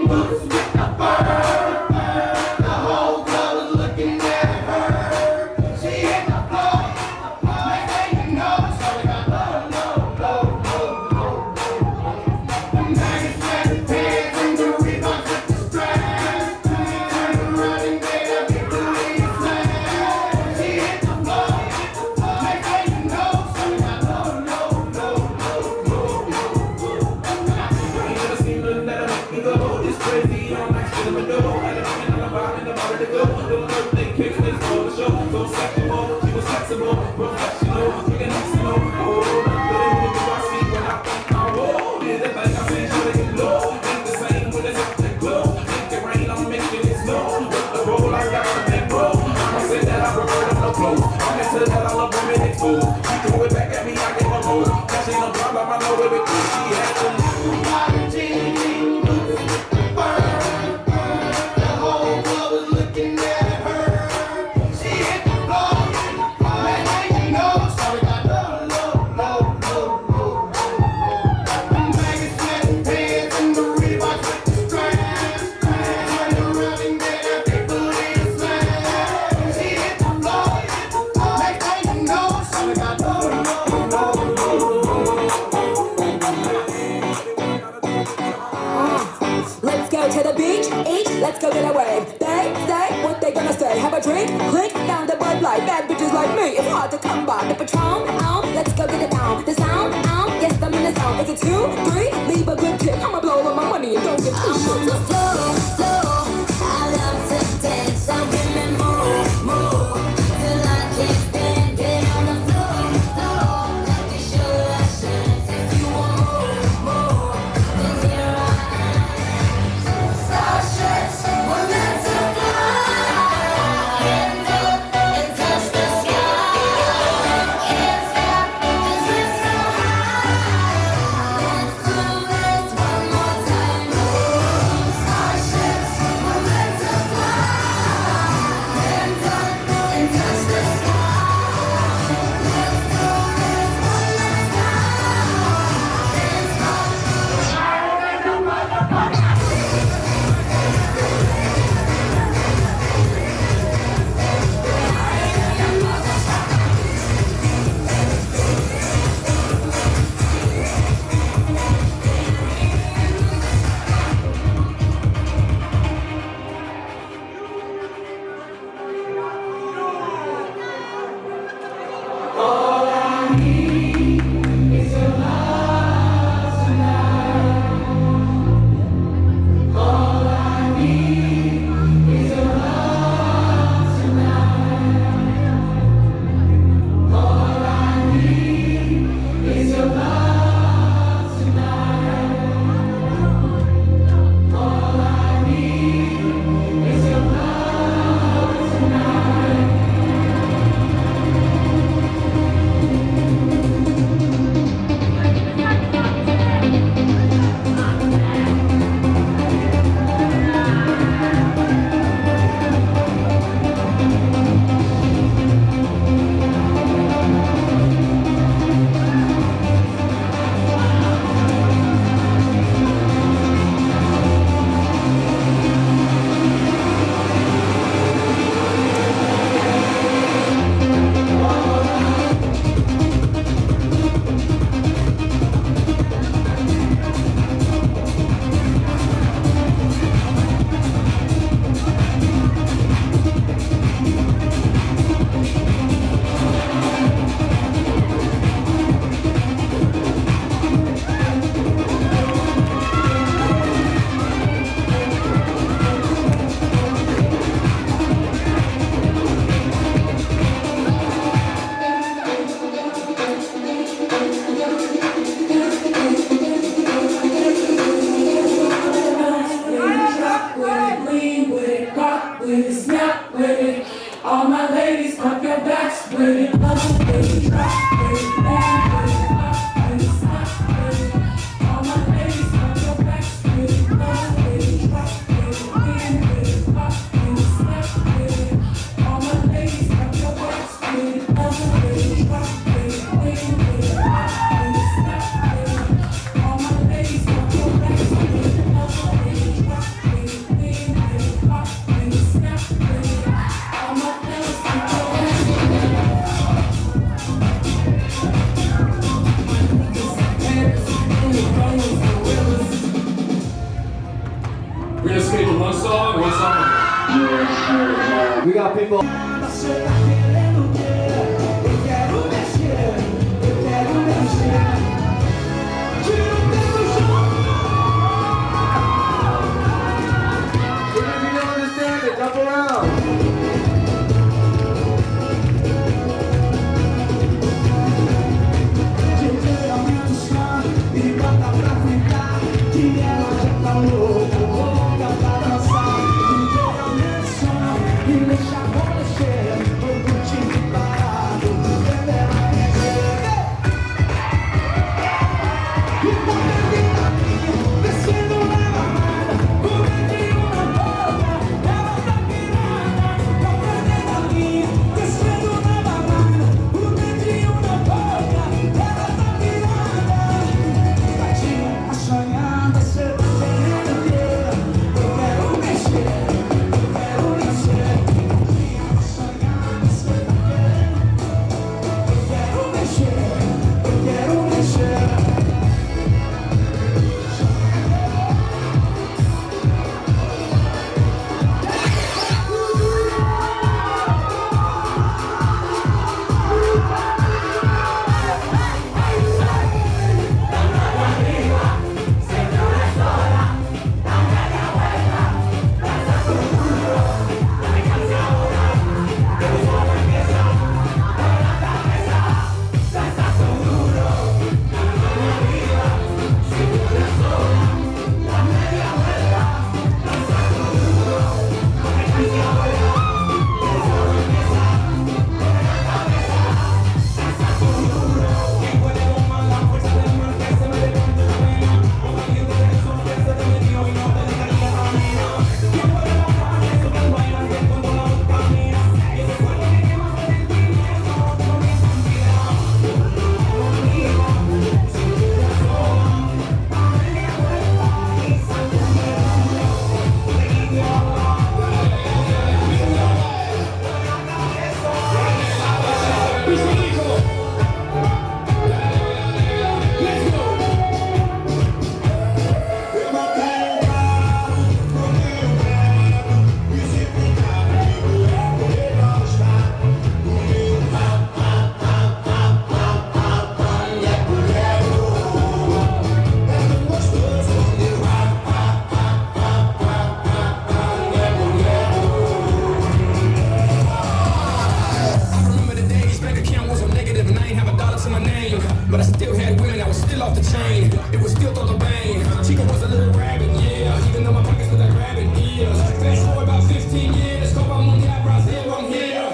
boots with the fur. The whole club was looking at her. She hit the floor. Next thing you know, so we got low, low, low, low, low, low. The maggots had the pants and the Reeboks with the straps. Turned around and made a big booty slam. She hit the floor. Next thing you know, so we got low, low, low, low, low, low. I ain't never seen nothing that'll make me go this crazy. All night still in the door. Had a man on the bar and about to go. Little birthday cake, let's go to show. So sexual, she was flexible, professional, looking excellent. Oh, nothing to do I see when I think I'm old. Yeah, that like I said, you let it low. Ain't the same with a that glow. Make it rain, I'm making it snow. With the roll, I got some big roll. I'ma say that I prefer them no clothes. I'm into that I love women exposed. She threw it back at me, I get my roll. Cash ain't no problem, I know everything she had to know. The whole club was looking at her. She hit the floor. Next thing you know, so we got low, low, low, low, low, low. The maggots had the pants and the Reeboks with the straps. Turned around and made a big booty slam. She hit the floor. Next thing you know, so we got low, low, low, low, low. Let's go to the beach, eat, let's go get a wave. They say what they gonna say. Have a drink, click, down the Bud Light. Bad bitches like me, it's hard to come by. The Patron, let's go get it down. The sound, yes, I'm in the zone. Is it 2, 3? Leave a good tip. I'ma blow all my money and don't get too shit. I'm on the floor, floor. I love to dance, so give me more, more. Till I can't stand, get on the floor, floor. Let me show you that shit. If you want more, more, then here I am. Starships, we're meant to fly. Hands up and touch the sky. Can't stop, 'cause we're so high. Let's do this one more time. Starships, we're meant to fly. Hands up and touch the sky. Let's do this one last time. Can't stop. All I need is your love tonight. All I need is your love tonight. All I need is your love tonight. All I need is your love tonight. All my ladies, pump your backs with it. Up with it, drop with it, down with it, up with it, stop with it. All my ladies, pump your backs with it. Up with it, drop with it, in with it, up with it, stop with it. All my ladies, pump your backs with it. Up with it, drop with it, in with it, up with it, stop with it. All my ladies, pump your backs with it. Up with it, drop just schedule one song or one song? We got people. Jump around. But I still had women, I was still off the chain. It was still through the bang. Chica was a little rabbit, yeah. Even though my pockets look like rabbit ears. Fast forward about 15 years. Copa Mundial, Brazil, I'm here.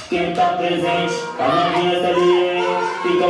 Quem tá presente, as novinhas ali, fica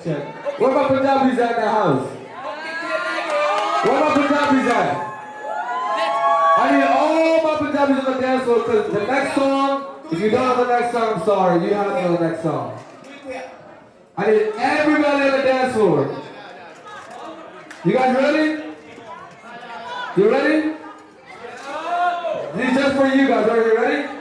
check. Where my Punjabis at in the house? Where my Punjabis at? I need all my Punjabis on the dance floor because the next song, if you don't know the next song, I'm sorry, you have to know the next song. I need everybody on the dance floor. You guys ready? You ready? This is just for you guys. Are you ready?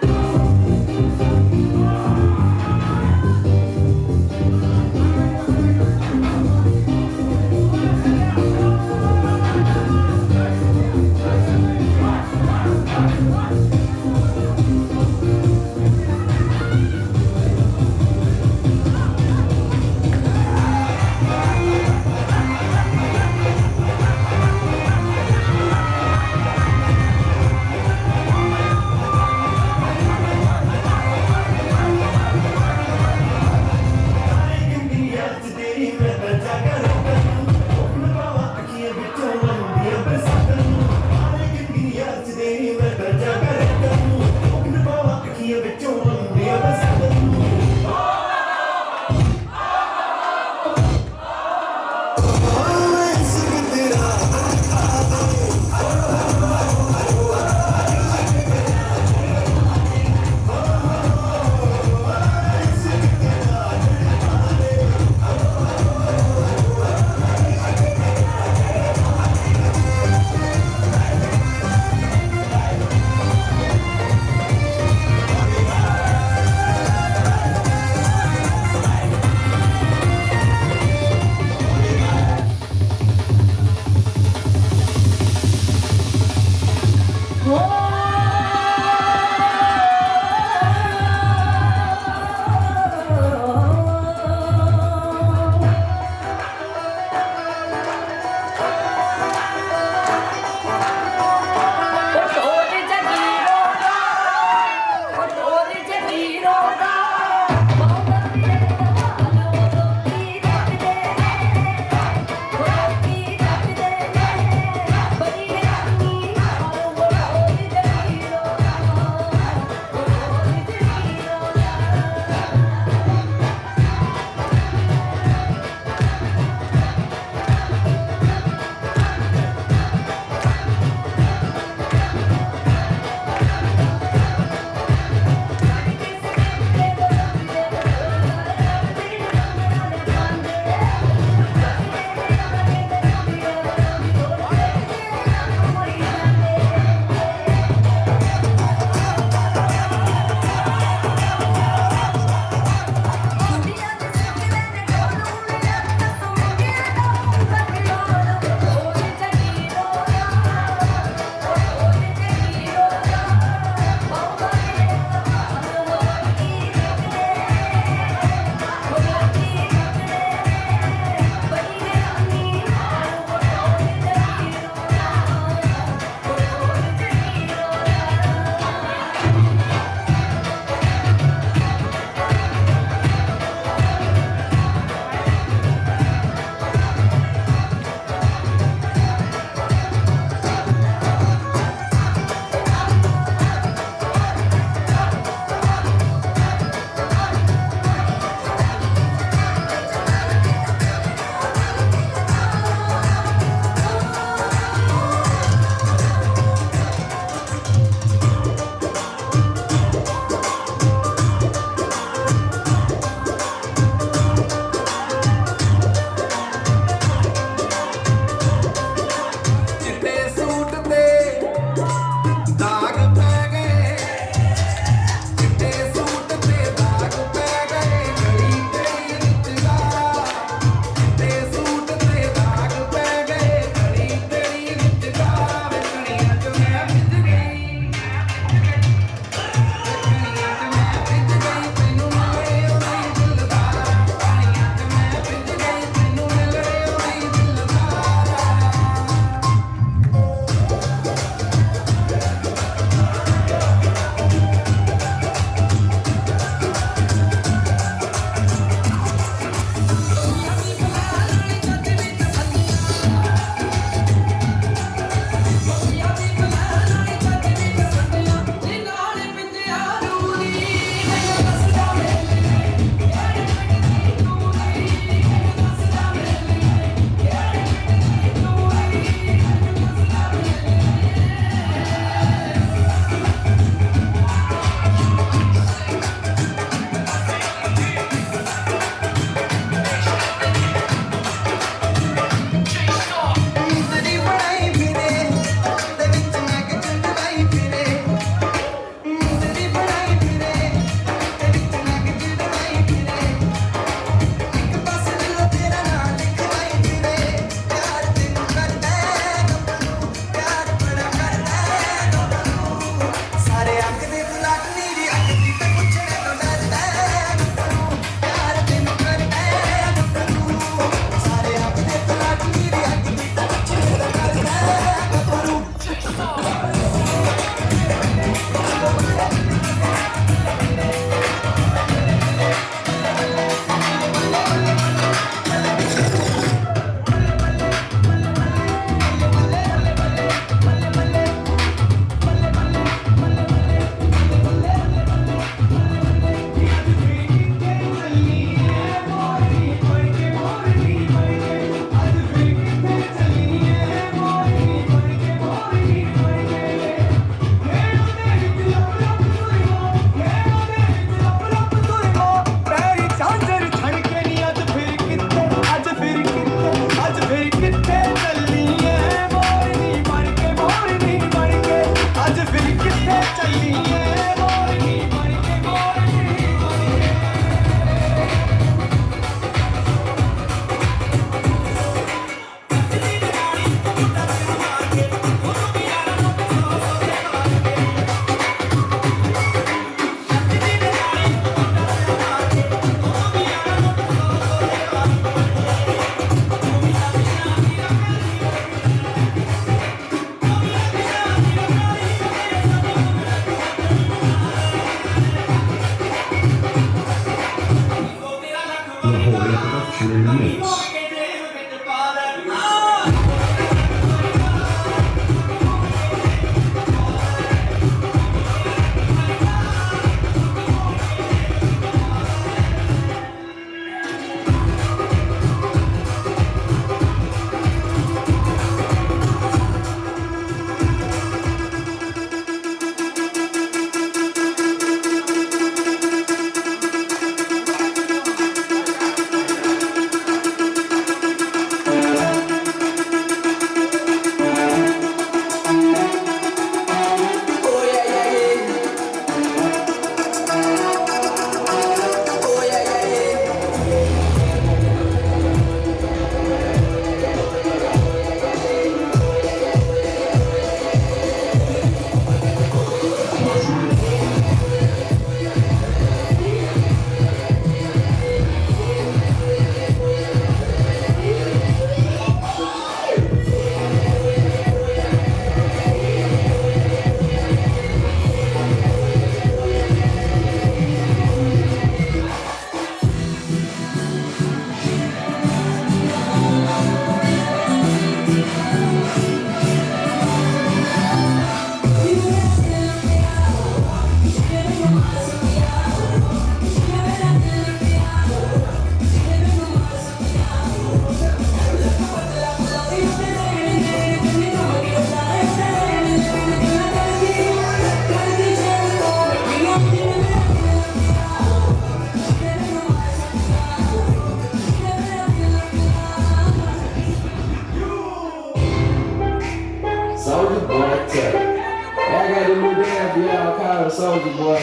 for y'all, Kyle Soldier Boy.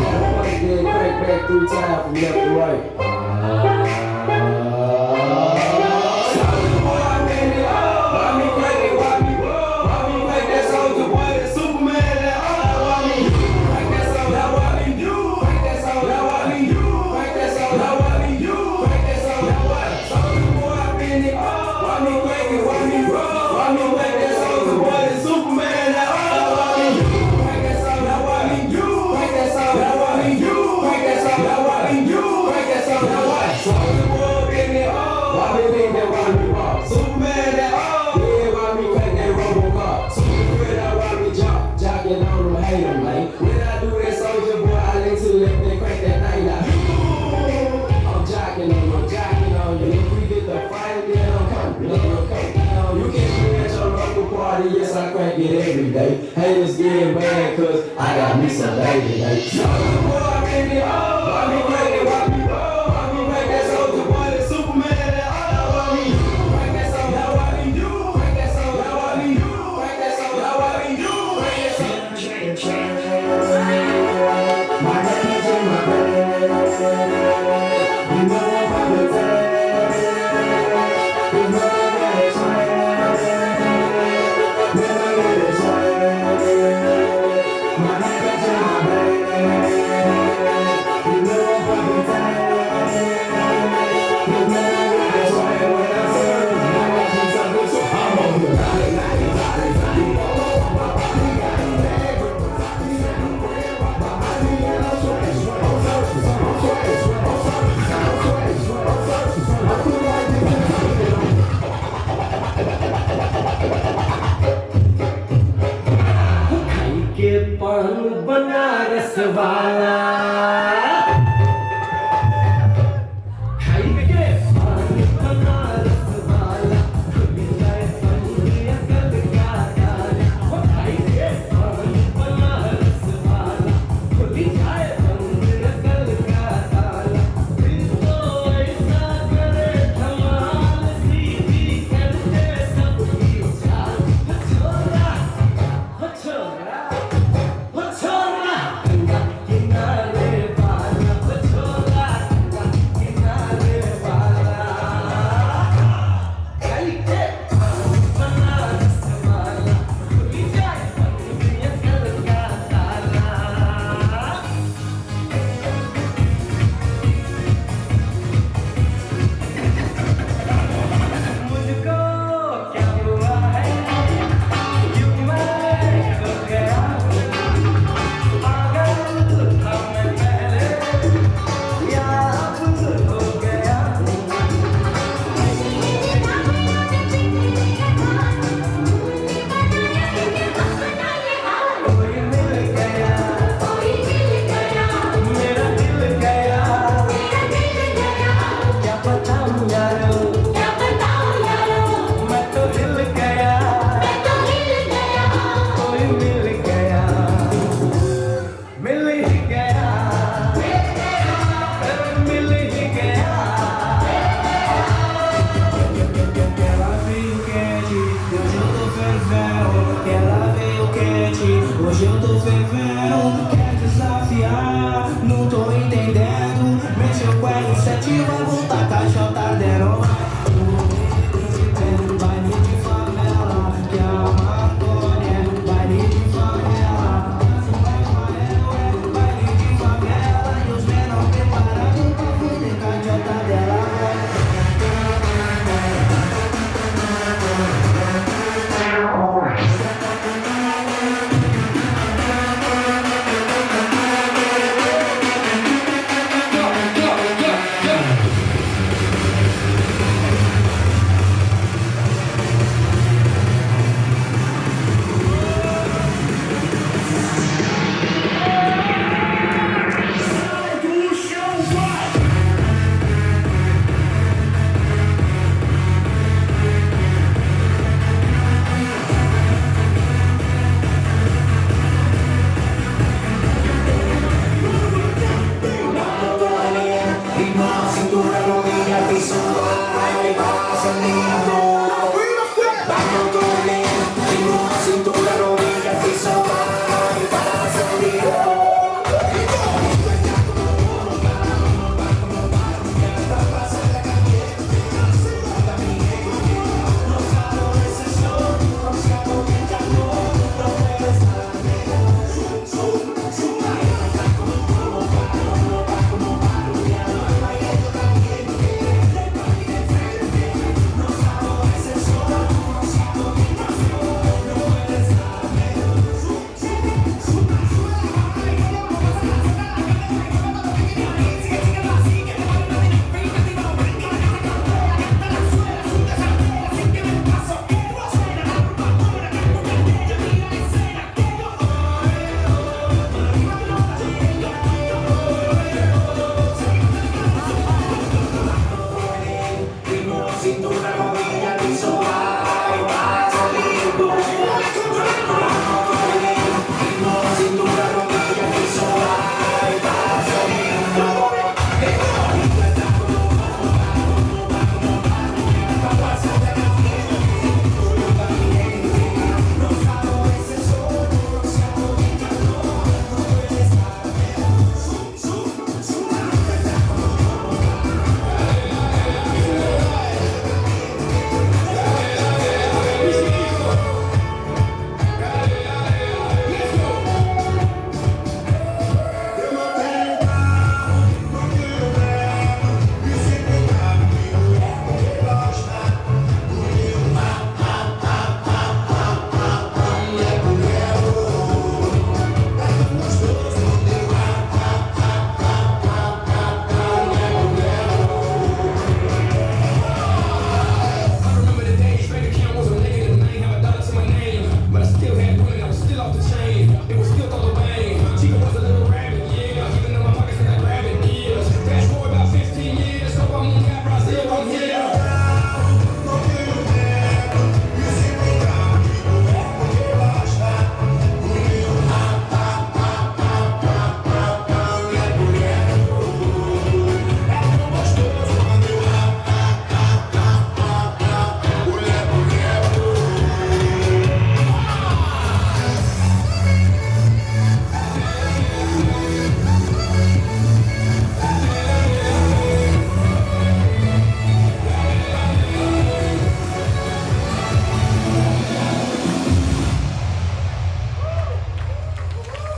Motherfucker did crank back 3 times from left to right. Soldier Boy, I made it all. Why me crank it? Why me crank that Soldier Boy? That Superman, that all. Why me crank that Soldier? Now why me do? Crank that Soldier. Now why me do? Crank that Soldier. Now why me do? Crank that Soldier. Now what? Soldier Boy, I made it all. Why me crank it? Why me roll? Why me crank that Soldier Boy? That Superman, that all. Why me do? Crank that Soldier. Now why me do? Crank that Soldier. Now why me do? Crank that Soldier. Now why me do? Crank that Soldier. Now what? Soldier Boy, made it all. Why me think that? Why me walk? Superman, that all. Yeah, why me crank that Robocop? Superman, that why me jocking on them, hate them, man. When I do that Soldier Boy, I lean to the left and crank that thing out. I'm jocking on you. If we get the fight, then I'm coming. You can shoot at your local party, yes, I crank it every day. Haters getting mad, cause I got me some baby, like. Soldier Boy, I made it all. Why me crank it? Why me roll? Why me crank that Soldier Boy? That Superman, that all. Why me crank that Soldier? Now why me do? Crank that Soldier. Now why me do? Crank that Soldier. Now why me do? Crank that Soldier. My name is my bed. You know I'm on the bed. You know I got it sweat. When I get it sweat. My name is my bed. You know I'm on the bed. You know I got it sweat. When I say I got you something, so I'm on the के पढ़ू बनारस वाला खाई के पढ़ू बनारस वाला खुल जाए पंडिया कल का ताला खाई के पढ़ू बनारस वाला खुल जाए पंडिया कल का ताला दिल तो ऐसा करे धमाल सीधी करके सबकी चाल छोरा छोरा छोरा गंगा किनारे वाला छोरा गंगा किनारे वाला खाई के बनारस वाला खुल जाए पंडिया कल का ताला मुझको क्या हुआ है यूं मैं खो गया पागल था मैं पहले या अब हो गया कोई मिल गया मेरा दिल गया क्या बताऊं यारो मैं तो हिल गया कोई मिल गया मिल ही गया मिल ही गया ela veio quente hoje eu tô fervendo ela veio quente hoje eu tô fervendo quer desafiar não tô entendendo mexeu com R7 vai voltar caixota dentro baile de favela que a maconha baile de favela baile de favela e os menores preparados pra fuder caixota dela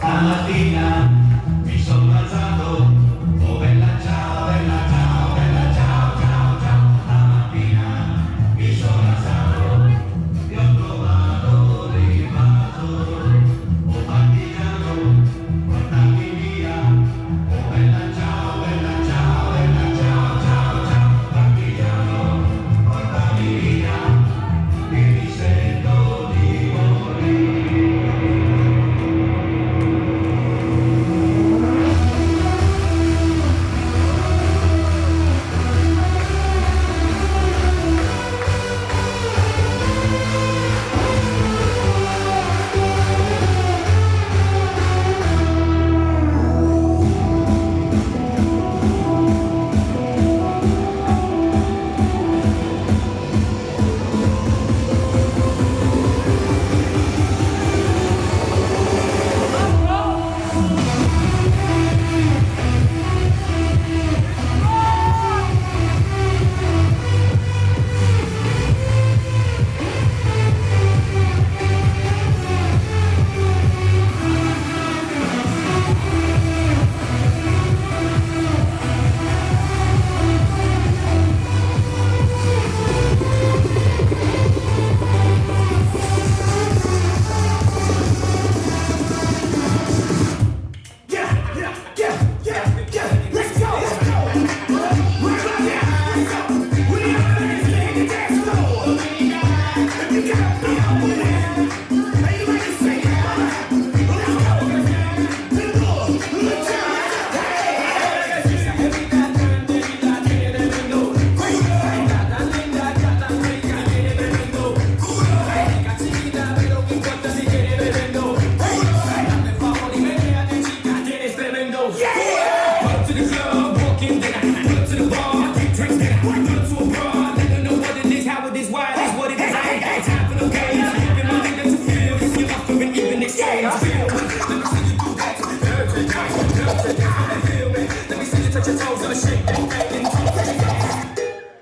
Stamattina mi sono alzato, oh bella ciao, bella ciao, bella ciao, ciao, ciao. Stamattina mi sono alzato e ho trovato l'invaso, oh partigiano, portami via, oh bella ciao, bella ciao, bella ciao, ciao, ciao. Partigiano, portami via, che mi sento di morire.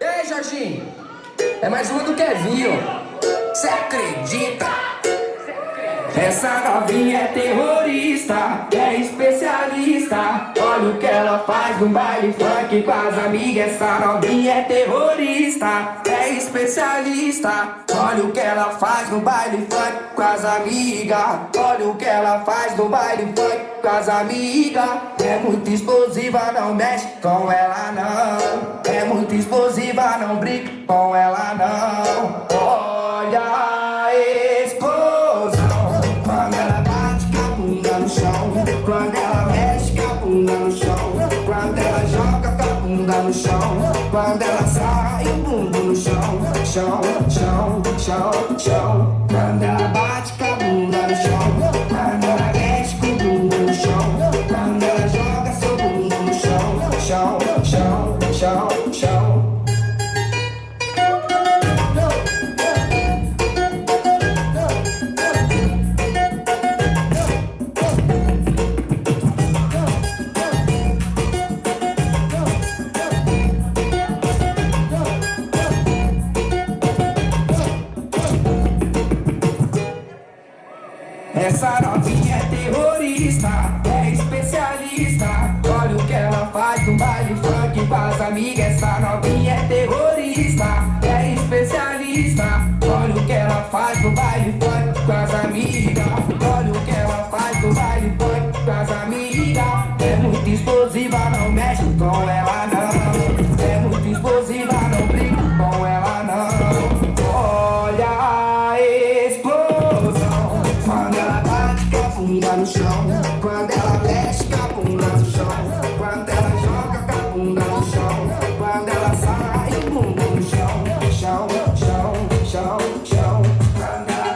Ei, Jorginho, é mais uma do Kevinho. Cê acredita? Essa novinha é terrorista, é especialista. Olha o que ela faz no baile funk com as amigas. Essa novinha é terrorista, é especialista. Olha o que ela faz no baile funk com as amigas. Olha o que ela faz no baile funk com as amigas. É muito explosiva, não mexe com ela não. É muito explosiva, não brinca com ela não. Olha a explosão. Quando ela bate com a bunda no chão, quando ela mexe com a bunda no chão, quando ela joga com a bunda no chão, quando ela sai o bumbum no chão, chão, chão, chão, chão. Quando ela bate com a bunda no chão, quando ela mexe com o bumbum no chão, quando ela joga seu bumbum no chão, chão, chão, chão, chão. Essa novinha é terrorista, é especialista. Olha o que ela faz no baile funk com as amigas. Essa novinha é terrorista, é especialista. Olha o que ela faz no baile funk com as amigas. Olha o que ela faz no baile funk com as amigas. É muito explosiva, não mexe com ela não. É muito explosiva, não brinca com ela não. Olha a explosão. Quando ela bate com a bunda no chão, quando ela mexe com a bunda no chão, quando ela joga com a bunda no chão, quando ela sai o bumbum no chão, chão, chão, chão, chão. Quando ela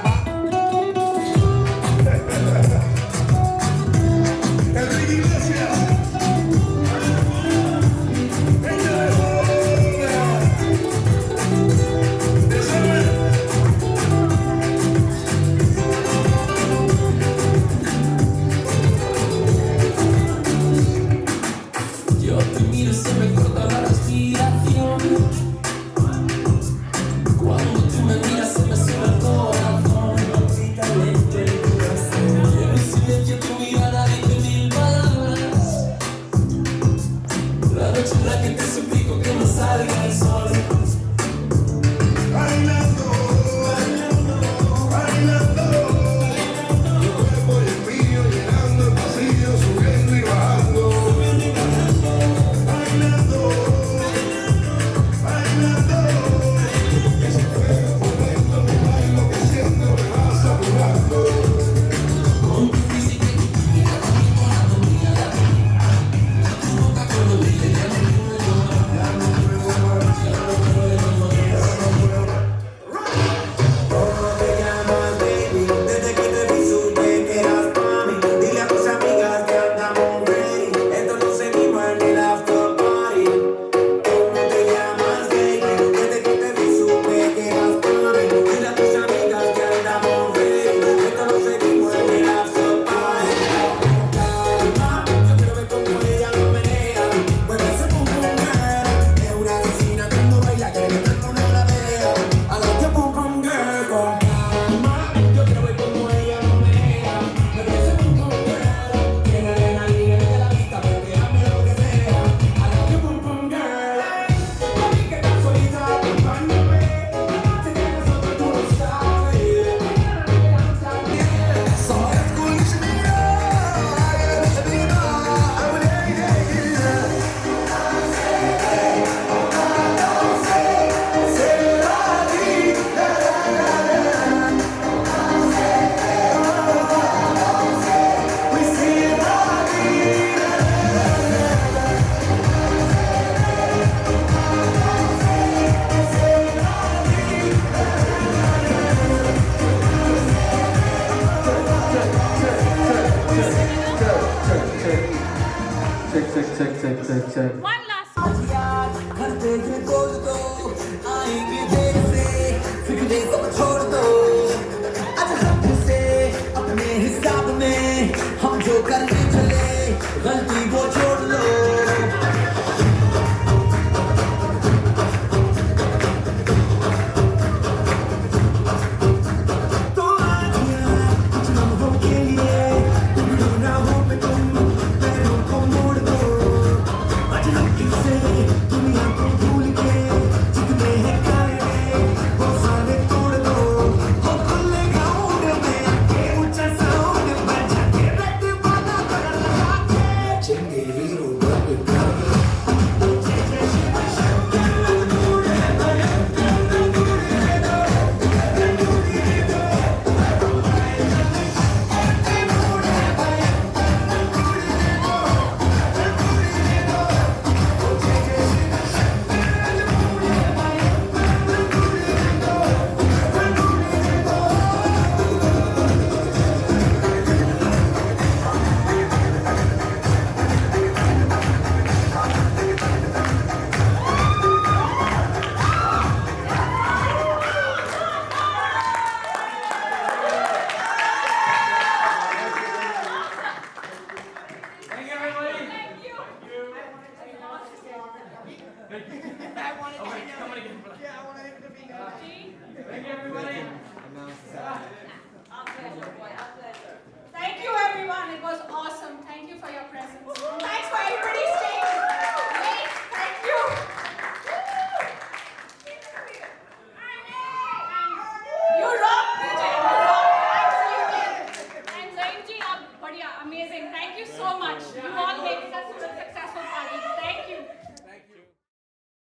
check. घर पे ये बोल दो आएंगे देर से फिक्रे सब छोड़ दो आज हम से अपने हिसाब में हम जो करने चले गलती